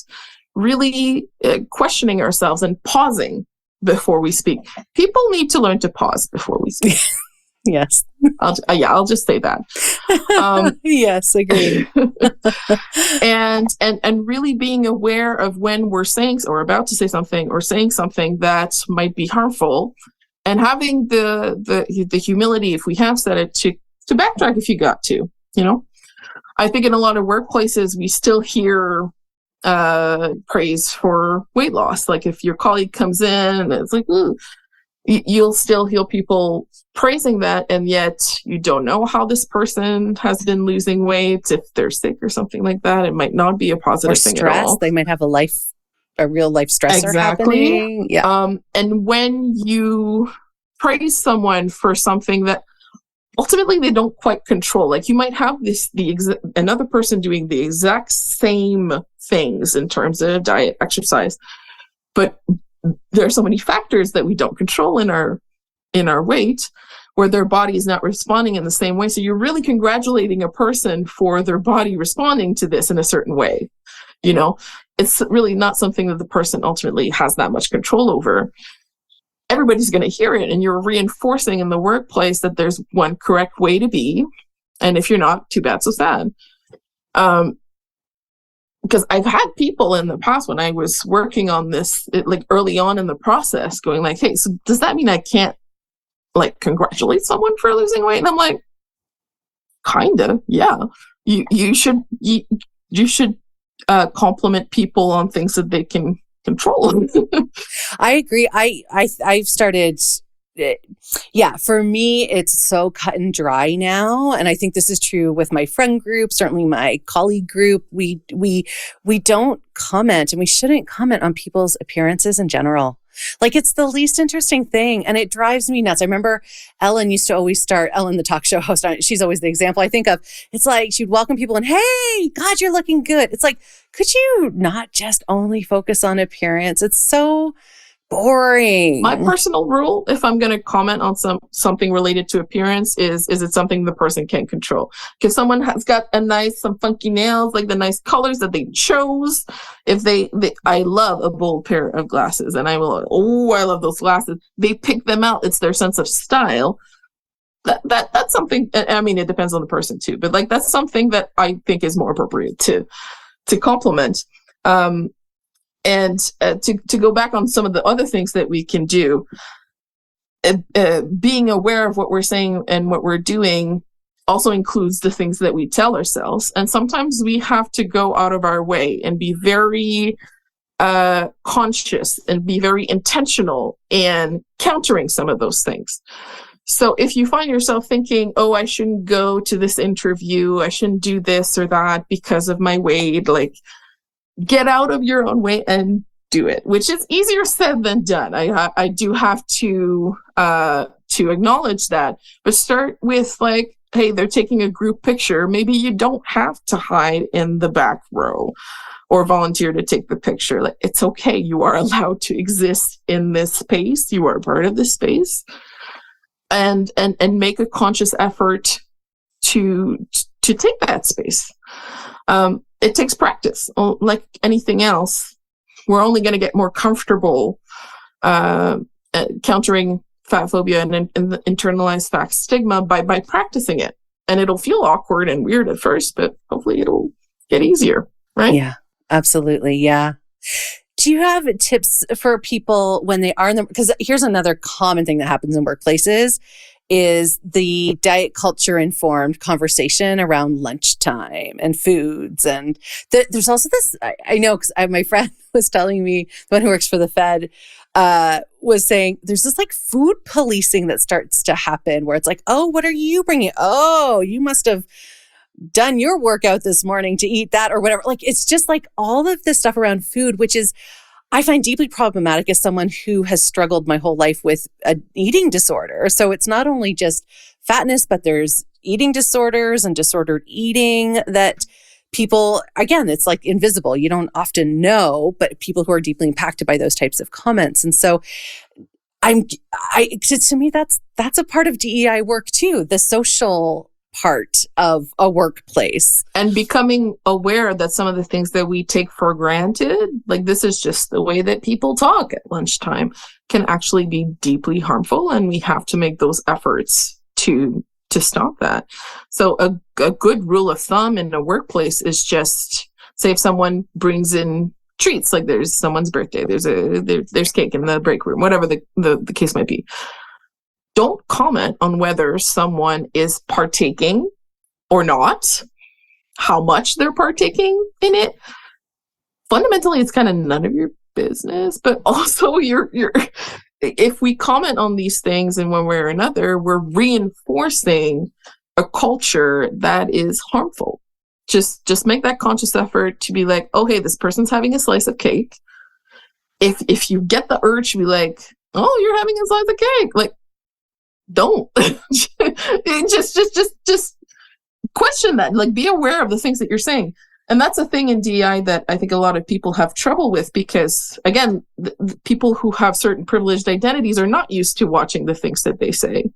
really questioning ourselves and pausing before we speak. People need to learn to pause before we speak. Yes. I'll just say that. Yes, agreed. and really being aware of when we're saying or about to say something or saying something that might be harmful, and having the humility, if we have said it, to backtrack if you got to. I think in a lot of workplaces we still hear praise for weight loss. Like, if your colleague comes in and it's like, ooh, you'll still hear people praising that, and yet you don't know how this person has been losing weight. If they're sick or something like that, it might not be a positive thing at all. They might have a real life stressor happening. Yeah. And when you praise someone for something that ultimately they don't quite control, like, you might have another person doing the exact same things in terms of diet, exercise, but there are so many factors that we don't control in our weight, where their body is not responding in the same way. So you're really congratulating a person for their body responding to this in a certain way. It's really not something that the person ultimately has that much control over. Everybody's going to hear it, and you're reinforcing in the workplace that there's one correct way to be. And if you're not, too bad, so sad. Because I've had people in the past, when I was working on this, like early on in the process, going like, hey, so does that mean I can't like congratulate someone for losing weight? And I'm like, kind of, yeah. You should compliment people on things that they can control. I agree. I've started. Yeah, for me, it's so cut and dry now, and I think this is true with my friend group, certainly my colleague group. We don't comment, and we shouldn't comment on people's appearances in general. Like, it's the least interesting thing, and it drives me nuts. I remember Ellen used to always start, Ellen, the talk show host, she's always the example I think of. It's like she'd welcome people and, hey, God, you're looking good. It's like, could you not just only focus on appearance? It's so boring. My personal rule, if I'm going to comment on something related to appearance, is it something the person can control? If someone has got some funky nails, like the nice colors that they chose, I love a bold pair of glasses, and I love those glasses. They pick them out. It's their sense of style. That's something. I mean, it depends on the person too, but like, that's something that I think is more appropriate to compliment. And to go back on some of the other things that we can do, being aware of what we're saying and what we're doing also includes the things that we tell ourselves. And sometimes we have to go out of our way and be very conscious and be very intentional in countering some of those things. So if you find yourself thinking, oh, I shouldn't go to this interview, I shouldn't do this or that because of my weight, like, get out of your own way and do it, which is easier said than done. I do have to acknowledge that, but start with like, hey, they're taking a group picture. Maybe you don't have to hide in the back row or volunteer to take the picture. Like, it's okay. You are allowed to exist in this space. You are part of this space, and make a conscious effort to take that space. It takes practice. Like anything else, we're only going to get more comfortable countering fatphobia and internalized fat stigma by practicing it. And it'll feel awkward and weird at first, but hopefully it'll get easier, right? Yeah, absolutely. Yeah. Do you have tips for people when they are in the, because here's another common thing that happens in workplaces is the diet culture informed conversation around lunchtime and foods. And there's also this, I know, because my friend was telling me, the one who works for the Fed, was saying there's this like food policing that starts to happen where it's like, oh, what are you bringing? Oh, you must have done your workout this morning to eat that or whatever. Like, it's just like all of this stuff around food, which is, I find deeply problematic as someone who has struggled my whole life with an eating disorder. So it's not only just fatness, but there's eating disorders and disordered eating that people, again, it's like invisible. You don't often know, but people who are deeply impacted by those types of comments. And so to me, that's a part of DEI work too, the social part of a workplace. And becoming aware that some of the things that we take for granted, like this is just the way that people talk at lunchtime, can actually be deeply harmful. And we have to make those efforts to stop that. So a good rule of thumb in a workplace is just, say if someone brings in treats, like there's someone's birthday, there's cake in the break room, whatever the case might be. Don't comment on whether someone is partaking or not, how much they're partaking in it. Fundamentally, it's kind of none of your business, but also if we comment on these things in one way or another, we're reinforcing a culture that is harmful. Just make that conscious effort to be like, oh, hey, this person's having a slice of cake. If you get the urge to be like, oh, you're having a slice of cake, like, don't. just question that. Like, be aware of the things that you're saying. And that's a thing in DEI that I think a lot of people have trouble with because, again, the people who have certain privileged identities are not used to watching the things that they say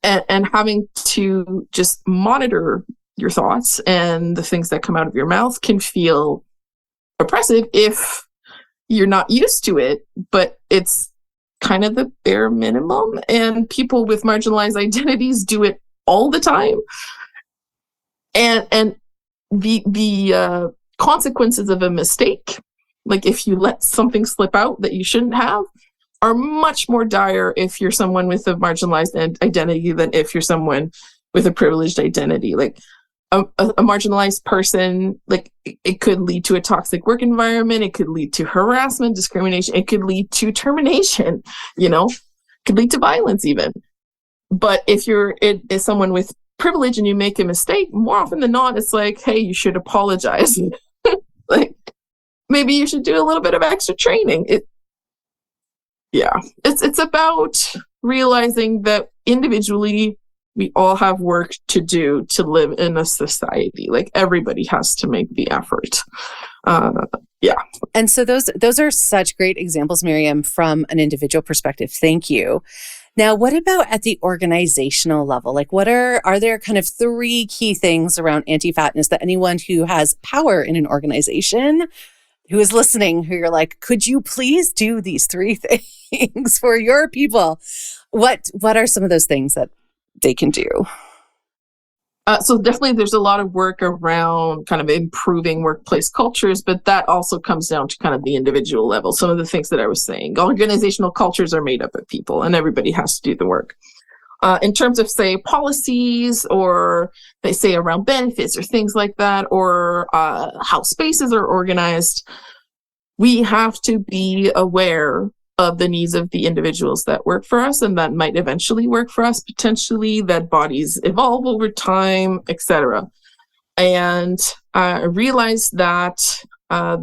and having to just monitor your thoughts and the things that come out of your mouth can feel oppressive if you're not used to it, but it's kind of the bare minimum, and people with marginalized identities do it all the time. And the consequences of a mistake, like if you let something slip out that you shouldn't have, are much more dire if you're someone with a marginalized identity than if you're someone with a privileged identity. Like a marginalized person, like it could lead to a toxic work environment. It could lead to harassment, discrimination. It could lead to termination, could lead to violence even. But if you're someone with privilege and you make a mistake, more often than not, it's like, hey, you should apologize. Like maybe you should do a little bit of extra training. It's about realizing that individually, we all have work to do to live in a society. Like everybody has to make the effort. And so those are such great examples, Miriam, from an individual perspective. Thank you. Now, what about at the organizational level? Like are there kind of 3 key things around anti-fatness that anyone who has power in an organization who is listening, who you're like, could you please do these 3 things for your people? What are some of those things that they can do? So definitely there's a lot of work around kind of improving workplace cultures, but that also comes down to kind of the individual level. Some of the things that I was saying, organizational cultures are made up of people and everybody has to do the work. In terms of, say, policies, or they say around benefits or things like that, or how spaces are organized, we have to be aware of the needs of the individuals that work for us, and that might eventually work for us, potentially, that bodies evolve over time, etc. And I realized that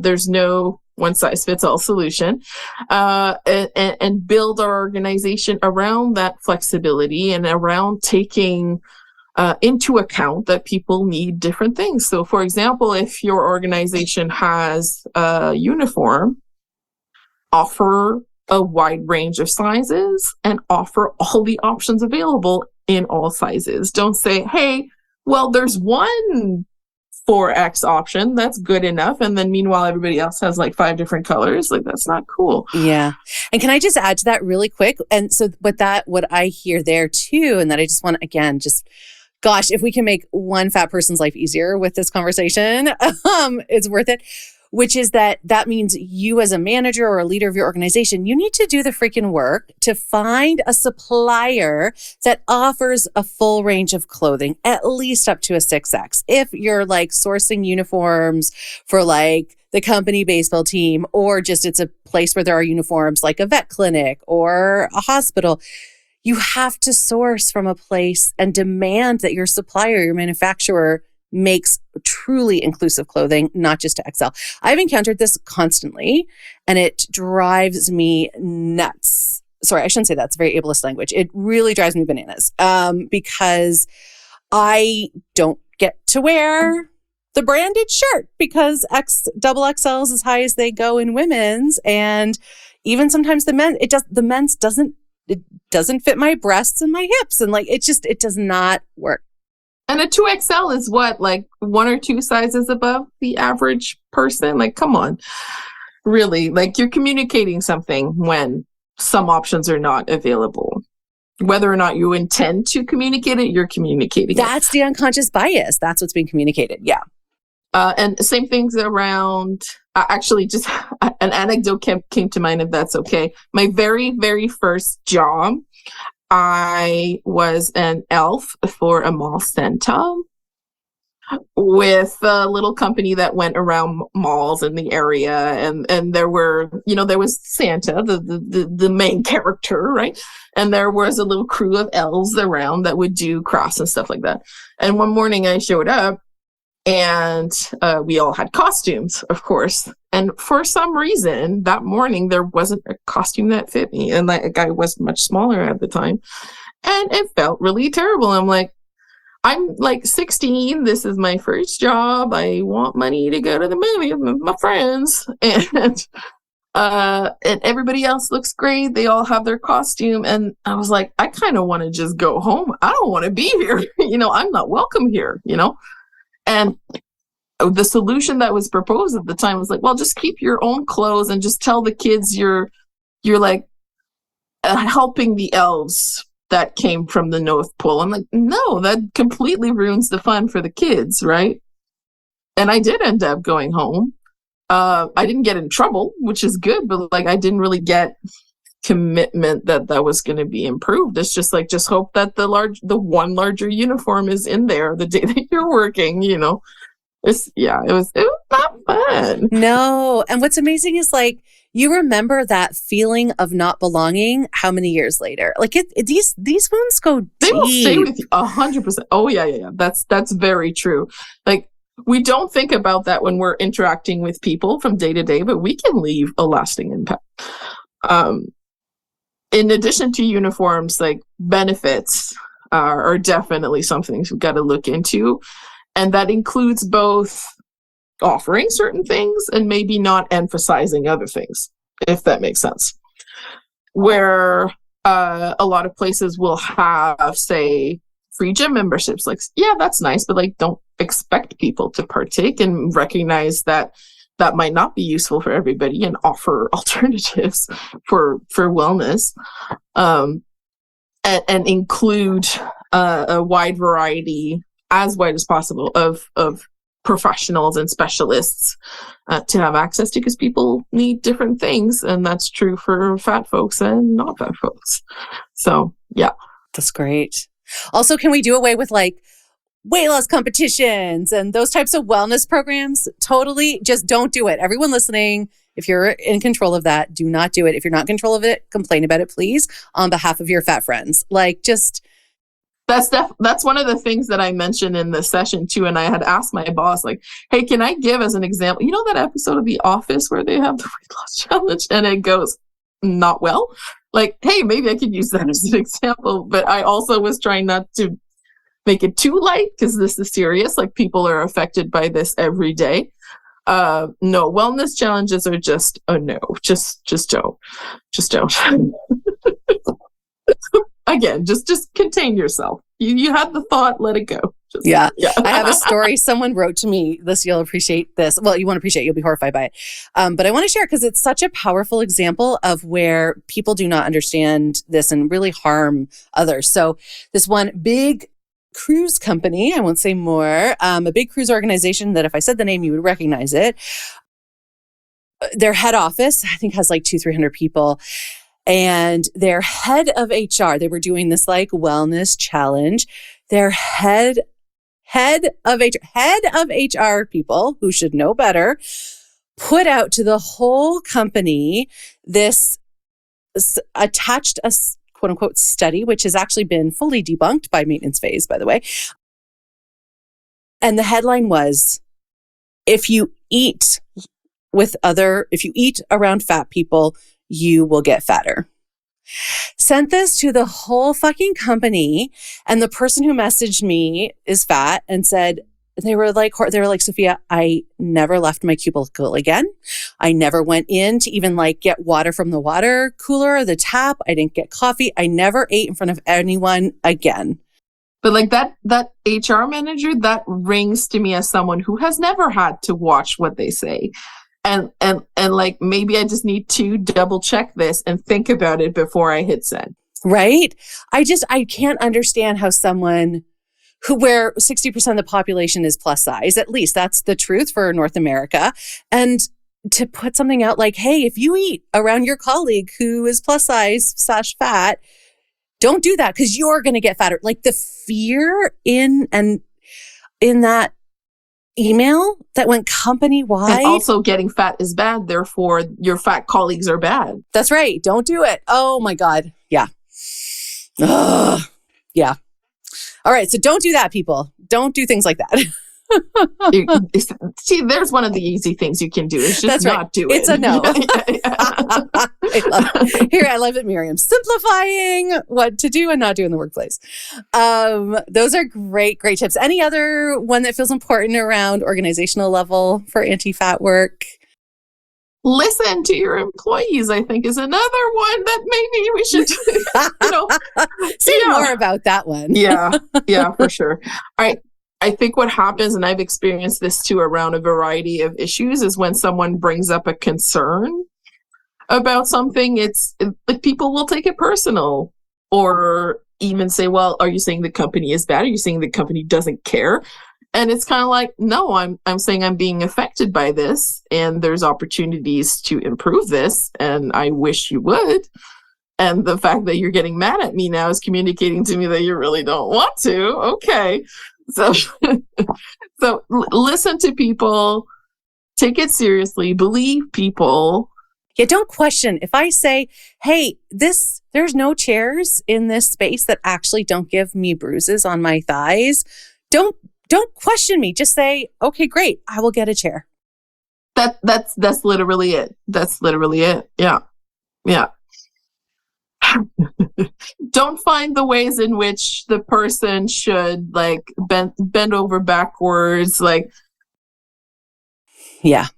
there's no one-size-fits-all solution, and build our organization around that flexibility and around taking into account that people need different things. So, for example, if your organization has a uniform, offer a wide range of sizes and offer all the options available in all sizes. Don't say, hey, well, there's one 4X option, that's good enough. And then meanwhile, everybody else has like 5 different colors. Like, that's not cool. Yeah. And can I just add to that really quick? And so what I hear there too, and that I just want to, again, just, gosh, if we can make one fat person's life easier with this conversation, it's worth it. Which is that means you as a manager or a leader of your organization, you need to do the freaking work to find a supplier that offers a full range of clothing, at least up to a 6X. If you're like sourcing uniforms for like the company baseball team, or just it's a place where there are uniforms like a vet clinic or a hospital, you have to source from a place and demand that your supplier, your manufacturer, makes truly inclusive clothing, not just to XL. I've encountered this constantly, and it drives me nuts. Sorry, I shouldn't say that. It's very ableist language. It really drives me bananas because I don't get to wear the branded shirt because double XL is as high as they go in women's, and even sometimes the men's doesn't fit my breasts and my hips, and like it does not work. And a 2XL is what, like 1 or 2 sizes above the average person? Like, come on. Really, like you're communicating something when some options are not available. Whether or not you intend to communicate it, you're communicating That's the unconscious bias. That's what's being communicated. Yeah. And same things around, actually, just an anecdote came to mind, if that's okay. My very, very first job, I was an elf for a mall Santa with a little company that went around malls in the area. And there was Santa, the main character, right? And there was a little crew of elves around that would do crafts and stuff like that. And one morning I showed up, and we all had costumes, of course. And for some reason, that morning, there wasn't a costume that fit me. And like, I was much smaller at the time. And it felt really terrible. I'm like 16. This is my first job. I want money to go to the movie with my friends. And everybody else looks great. They all have their costume. And I was like, I kind of want to just go home. I don't want to be here. I'm not welcome here, And the solution that was proposed at the time was like, well, just keep your own clothes and just tell the kids you're like helping the elves that came from the North Pole. I'm like, no, that completely ruins the fun for the kids, right? And I did end up going home. I didn't get in trouble, which is good, but like I didn't really get commitment that was going to be improved. It's just like, just hope that the one larger uniform is in there the day that you're working, It was not fun. No. And what's amazing is like, you remember that feeling of not belonging how many years later? Like these wounds go deep. They will stay with you 100%. Oh yeah. That's very true. Like, we don't think about that when we're interacting with people from day to day, but we can leave a lasting impact. In addition to uniforms, like benefits are definitely something we've got to look into. And that includes both offering certain things and maybe not emphasizing other things, if that makes sense. Where a lot of places will have, say, free gym memberships. Like, yeah, that's nice, but like, don't expect people to partake, and recognize that might not be useful for everybody, and offer alternatives for wellness, and include a wide variety, as wide as possible, of professionals and specialists to have access to, because people need different things, and that's true for fat folks and not fat folks. So yeah, that's great. Also, can we do away with like weight loss competitions and those types of wellness programs? Totally, just don't do it. Everyone listening, If you're in control of that, do not do it. If you're not in control of it, complain about it, please, on behalf of your fat friends. Like, just... That's one of the things that I mentioned in the session too. And I had asked my boss, like, hey, can I give as an example, you know, that episode of The Office where they have the weight loss challenge and it goes not well? Like, hey, maybe I could use that as an example. But I also was trying not to make it too light because this is serious. Like, people are affected by this every day. No, wellness challenges are just a no. Just don't. Just don't. Again, just contain yourself. You had the thought, let it go. Yeah. I have a story someone wrote to me. You'll appreciate this. Well, you won't appreciate it. You'll be horrified by it. But I want to share because it's such a powerful example of where people do not understand this and really harm others. So this one big cruise company, I won't say more, a big cruise organization that if I said the name, you would recognize it. Their head office, I think, has like 200-300 people. And their head of HR, they were doing this like wellness challenge. Their head of HR people who should know better put out to the whole company this attached a quote unquote study, which has actually been fully debunked by Maintenance Phase, by the way. And the headline was, if you eat around fat people, you will get fatter. Sent this to the whole fucking company. And the person who messaged me is fat and said, they were like, Sophia, I never left my cubicle again. I never went in to even like get water from the water cooler or the tap. I didn't get coffee. I never ate in front of anyone again. But like that HR manager, that rings to me as someone who has never had to watch what they say. And like, maybe I just need to double check this and think about it before I hit send. Right? I can't understand how someone where 60% of the population is plus size, at least that's the truth for North America. And to put something out like, hey, if you eat around your colleague who is plus size / fat, don't do that because you're going to get fatter. Like the fear in that email that went company-wide. And also getting fat is bad, therefore your fat colleagues are bad. That's right. Don't do it. Oh my God. Yeah. Ugh. Yeah. All right. So don't do that, people. Don't do things like that. See, there's one of the easy things you can do. It's just not do it. It's a no. I love it, Miriam. Simplifying what to do and not do in the workplace. Those are great tips. Any other one that feels important around organizational level for anti-fat work? Listen to your employees, I think, is another one that maybe we should, say more about that one. Yeah, for sure. All right. I think what happens, and I've experienced this too around a variety of issues, is when someone brings up a concern about something, it's like people will take it personal or even say, well, are you saying the company is bad? Are you saying the company doesn't care? And it's kind of like, no, I'm saying I'm being affected by this and there's opportunities to improve this. And I wish you would. And the fact that you're getting mad at me now is communicating to me that you really don't want to. Okay. So listen to people, take it seriously, believe people. Yeah, don't question. If I say, hey, there's no chairs in this space that actually don't give me bruises on my thighs, don't question me. Just say, okay, great, I will get a chair. That's literally it. That's literally it. Yeah. Don't find the ways in which the person should like bend over backwards. Like, don't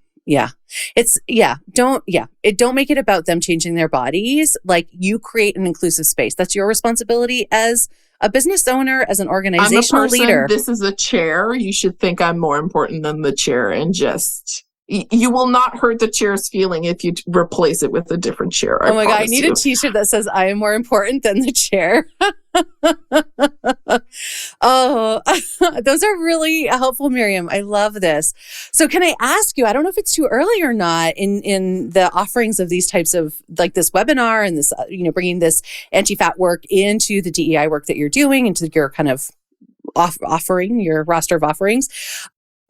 make it about them changing their bodies. Like, you create an inclusive space. That's your responsibility as a business owner, as an organizational leader. This is a chair. You should think I'm more important than the chair, and just you will not hurt the chair's feeling if you replace it with a different chair. Oh my God, I need a t-shirt that says I am more important than the chair. Oh, those are really helpful, Miriam. I love this. So can I ask you, I don't know if it's too early or not in the offerings of these types of, like this webinar and this, bringing this anti-fat work into the DEI work that you're doing, into your kind of offering, your roster of offerings.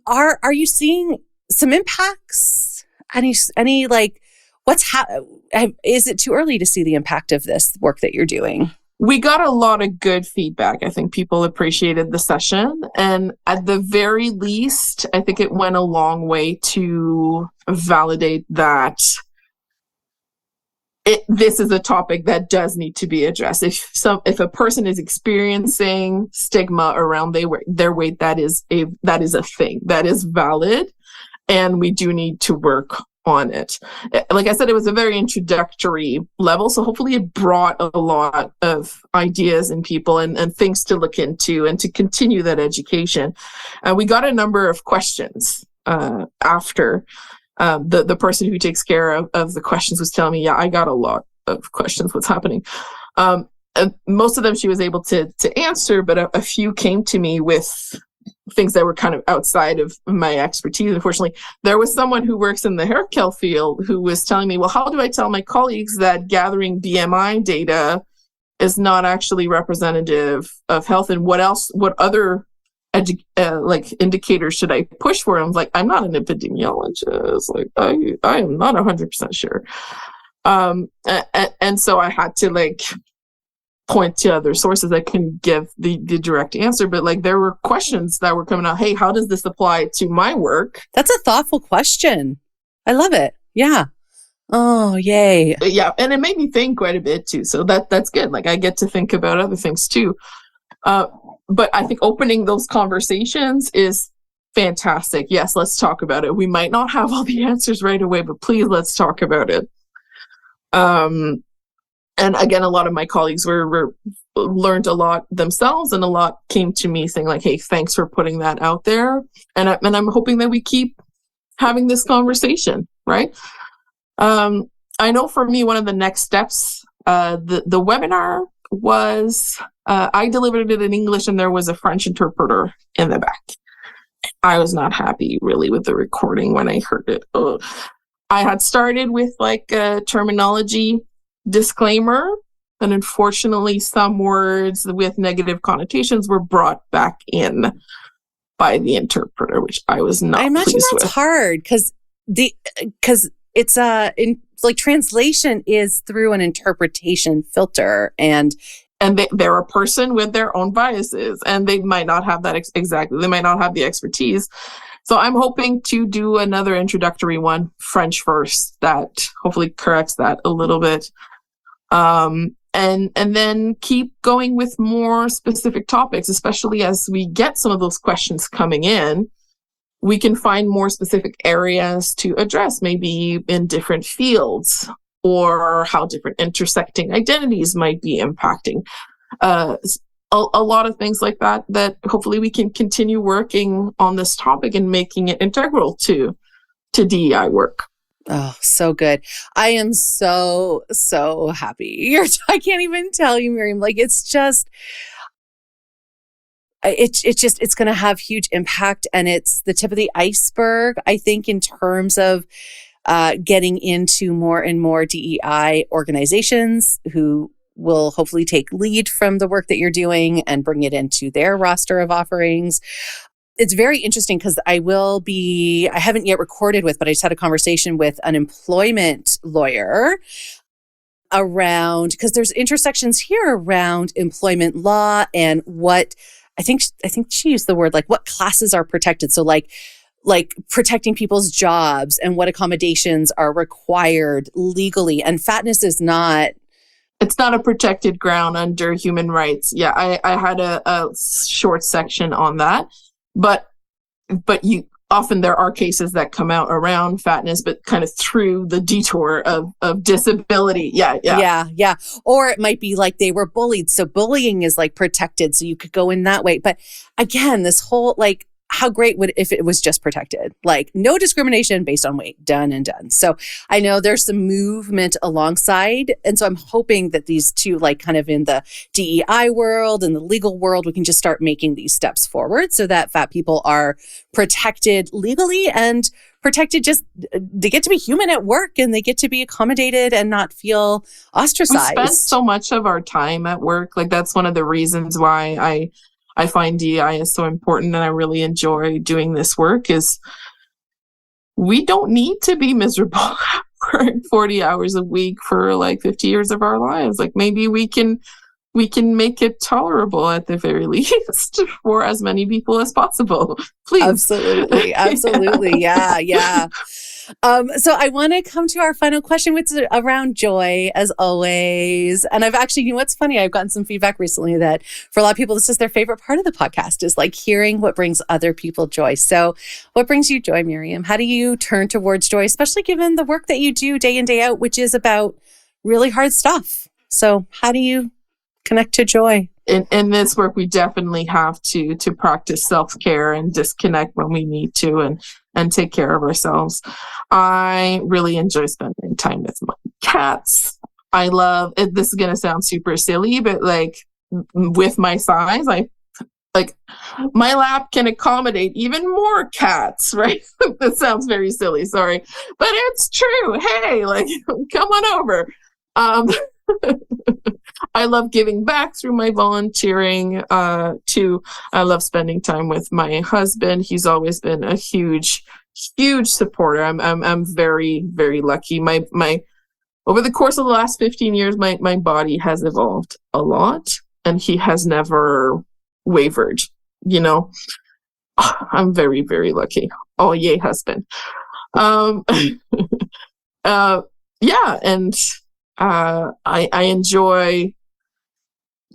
Are you seeing some impacts any like, is it too early to see the impact of this work that you're doing? We got a lot of good feedback. I think people appreciated the session. And at the very least, I think it went a long way to validate that this is a topic that does need to be addressed. If a person is experiencing stigma around their weight, that is a thing that is valid, and we do need to work on it. Like I said, it was a very introductory level, so hopefully it brought a lot of ideas in people and things to look into and to continue that education. We got a number of questions after. The person who takes care of the questions was telling me, yeah, I got a lot of questions. What's happening? And most of them she was able to answer, but a few came to me with things that were kind of outside of my expertise. Unfortunately, there was someone who works in the haircare field who was telling me, well, how do I tell my colleagues that gathering BMI data is not actually representative of health, and what other like indicators should I push for? I was like, I'm not an epidemiologist. Like I am not 100% sure. And so I had to like point to other sources that can give the direct answer. But like there were questions that were coming out. Hey, how does this apply to my work? That's a thoughtful question. I love it. Yeah. Oh, yay. Yeah. And it made me think quite a bit too. So that's good. Like I get to think about other things too. But I think opening those conversations is fantastic. Yes, let's talk about it. We might not have all the answers right away, but please let's talk about it. And again, a lot of my colleagues learned a lot themselves, and a lot came to me saying like, hey, thanks for putting that out there. And I'm hoping that we keep having this conversation, right? I know for me, one of the next steps, the webinar was, I delivered it in English and there was a French interpreter in the back. I was not happy really with the recording when I heard it. Ugh. I had started with like a terminology disclaimer, and unfortunately some words with negative connotations were brought back in by the interpreter, which I was not pleased with. I imagine that's hard because it's like translation is through an interpretation filter, and they're a person with their own biases, and they might not have that exactly. They might not have the expertise. So I'm hoping to do another introductory one, French first, that hopefully corrects that a little bit. And then keep going with more specific topics, especially as we get some of those questions coming in. We can find more specific areas to address, maybe in different fields, or how different intersecting identities might be impacting. A lot of things like that hopefully we can continue working on this topic and making it integral to DEI work. Oh, so good. I am so happy. I can't even tell you, Miriam, like it's going to have huge impact, and it's the tip of the iceberg, I think, in terms of getting into more and more DEI organizations who will hopefully take lead from the work that you're doing and bring it into their roster of offerings. It's very interesting because I haven't yet recorded with, but I just had a conversation with an employment lawyer around, because there's intersections here around employment law and what I think she used the word like what classes are protected. So like protecting people's jobs and what accommodations are required legally. And fatness is not. It's not a protected ground under human rights. Yeah, I had a short section on that. But often there are cases that come out around fatness, but kind of through the detour of disability. Yeah. Or it might be like they were bullied. So bullying is like protected. So you could go in that way. But again, this whole like, how great would if it was just protected? Like no discrimination based on weight, done and done. So I know there's some movement alongside. And so I'm hoping that these two, like kind of in the DEI world and the legal world, we can just start making these steps forward so that fat people are protected legally and protected they get to be human at work and they get to be accommodated and not feel ostracized. We spend so much of our time at work. Like that's one of the reasons why I find DEI is so important and I really enjoy doing this work is we don't need to be miserable working 40 hours a week for like 50 years of our lives. Like maybe we can make it tolerable at the very least for as many people as possible. Please. Absolutely. Absolutely. Yeah. Yeah. So I want to come to our final question, which is around joy, as always. And I've actually, you know, what's funny? I've gotten some feedback recently that for a lot of people, this is their favorite part of the podcast, is like hearing what brings other people joy. So what brings you joy, Miriam? How do you turn towards joy, especially given the work that you do day in, day out, which is about really hard stuff? So how do you connect to joy? In this work, we definitely have to practice self-care and disconnect when we need to and take care of ourselves. I really enjoy spending time with my cats. I love it. This is going to sound super silly, but like with my size, my lap can accommodate even more cats, right? That sounds very silly, sorry. But it's true. Hey, like, come on over. I love giving back through my volunteering too. I love spending time with my husband. He's always been a huge supporter. I'm very, very lucky. My over the course of the last 15 years, my body has evolved a lot, and he has never wavered. You know, I'm very, very lucky. Oh, yay, husband. Yeah, and I enjoy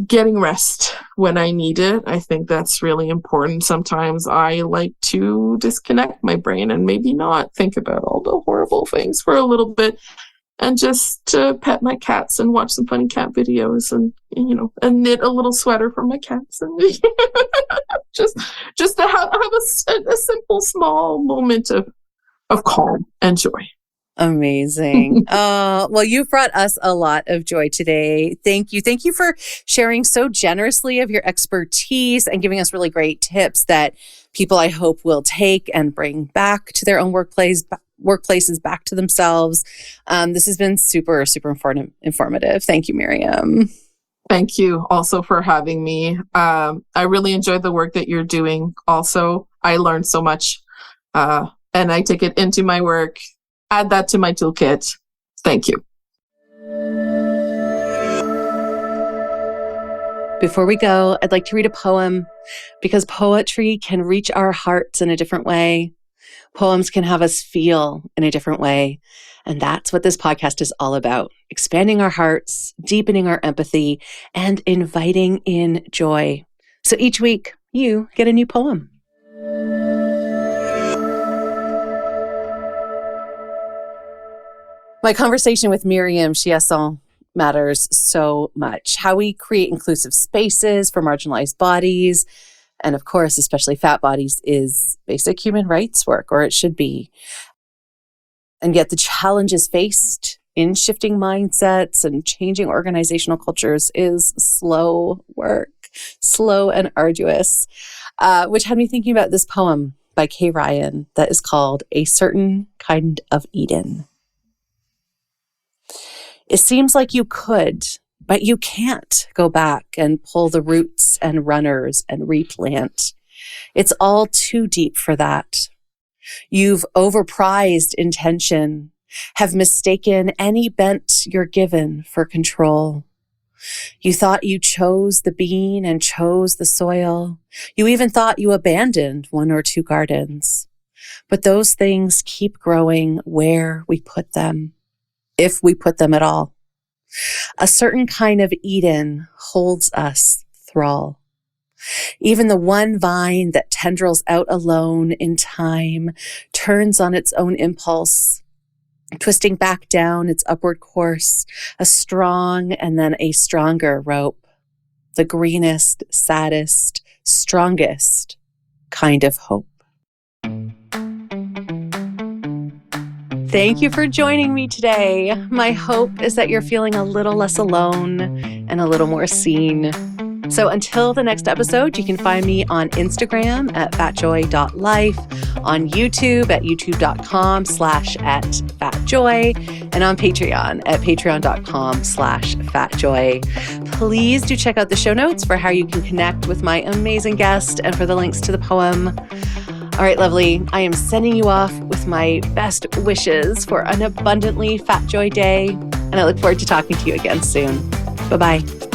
getting rest when I need it. I think that's really important. Sometimes I like to disconnect my brain and maybe not think about all the horrible things for a little bit, and just pet my cats and watch some funny cat videos, and and knit a little sweater for my cats, and just to have a simple small moment of calm and joy. Amazing. Well, you've brought us a lot of joy today. Thank you. Thank you for sharing so generously of your expertise and giving us really great tips that people, I hope, will take and bring back to their own workplaces, back to themselves. This has been super, super informative. Thank you, Miriam. Thank you also for having me. I really enjoyed the work that you're doing. Also, I learned so much, and I take it into my work. Add that to my toolkit. Thank you. Before we go, I'd like to read a poem, because poetry can reach our hearts in a different way. Poems can have us feel in a different way. And that's what this podcast is all about: expanding our hearts, deepening our empathy, and inviting in joy. So each week, you get a new poem. My conversation with Miriam Chiasson matters so much. How we create inclusive spaces for marginalized bodies, and of course, especially fat bodies, is basic human rights work, or it should be. And yet the challenges faced in shifting mindsets and changing organizational cultures is slow work, slow and arduous, which had me thinking about this poem by Kay Ryan that is called A Certain Kind of Eden. It seems like you could, but you can't go back and pull the roots and runners and replant. It's all too deep for that. You've overprized intention, have mistaken any bent you're given for control. You thought you chose the bean and chose the soil. You even thought you abandoned one or two gardens. But those things keep growing where we put them, if we put them at all. A certain kind of Eden holds us thrall. Even the one vine that tendrils out alone in time turns on its own impulse, twisting back down its upward course, a strong and then a stronger rope, the greenest, saddest, strongest kind of hope. Thank you for joining me today. My hope is that you're feeling a little less alone and a little more seen. So until the next episode, you can find me on Instagram at fatjoy.life, on YouTube at youtube.com/@fatjoy, and on Patreon at patreon.com/fatjoy. Please do check out the show notes for how you can connect with my amazing guest and for the links to the poem. All right, lovely. I am sending you off with my best wishes for an abundantly Fat Joy day, and I look forward to talking to you again soon. Bye-bye.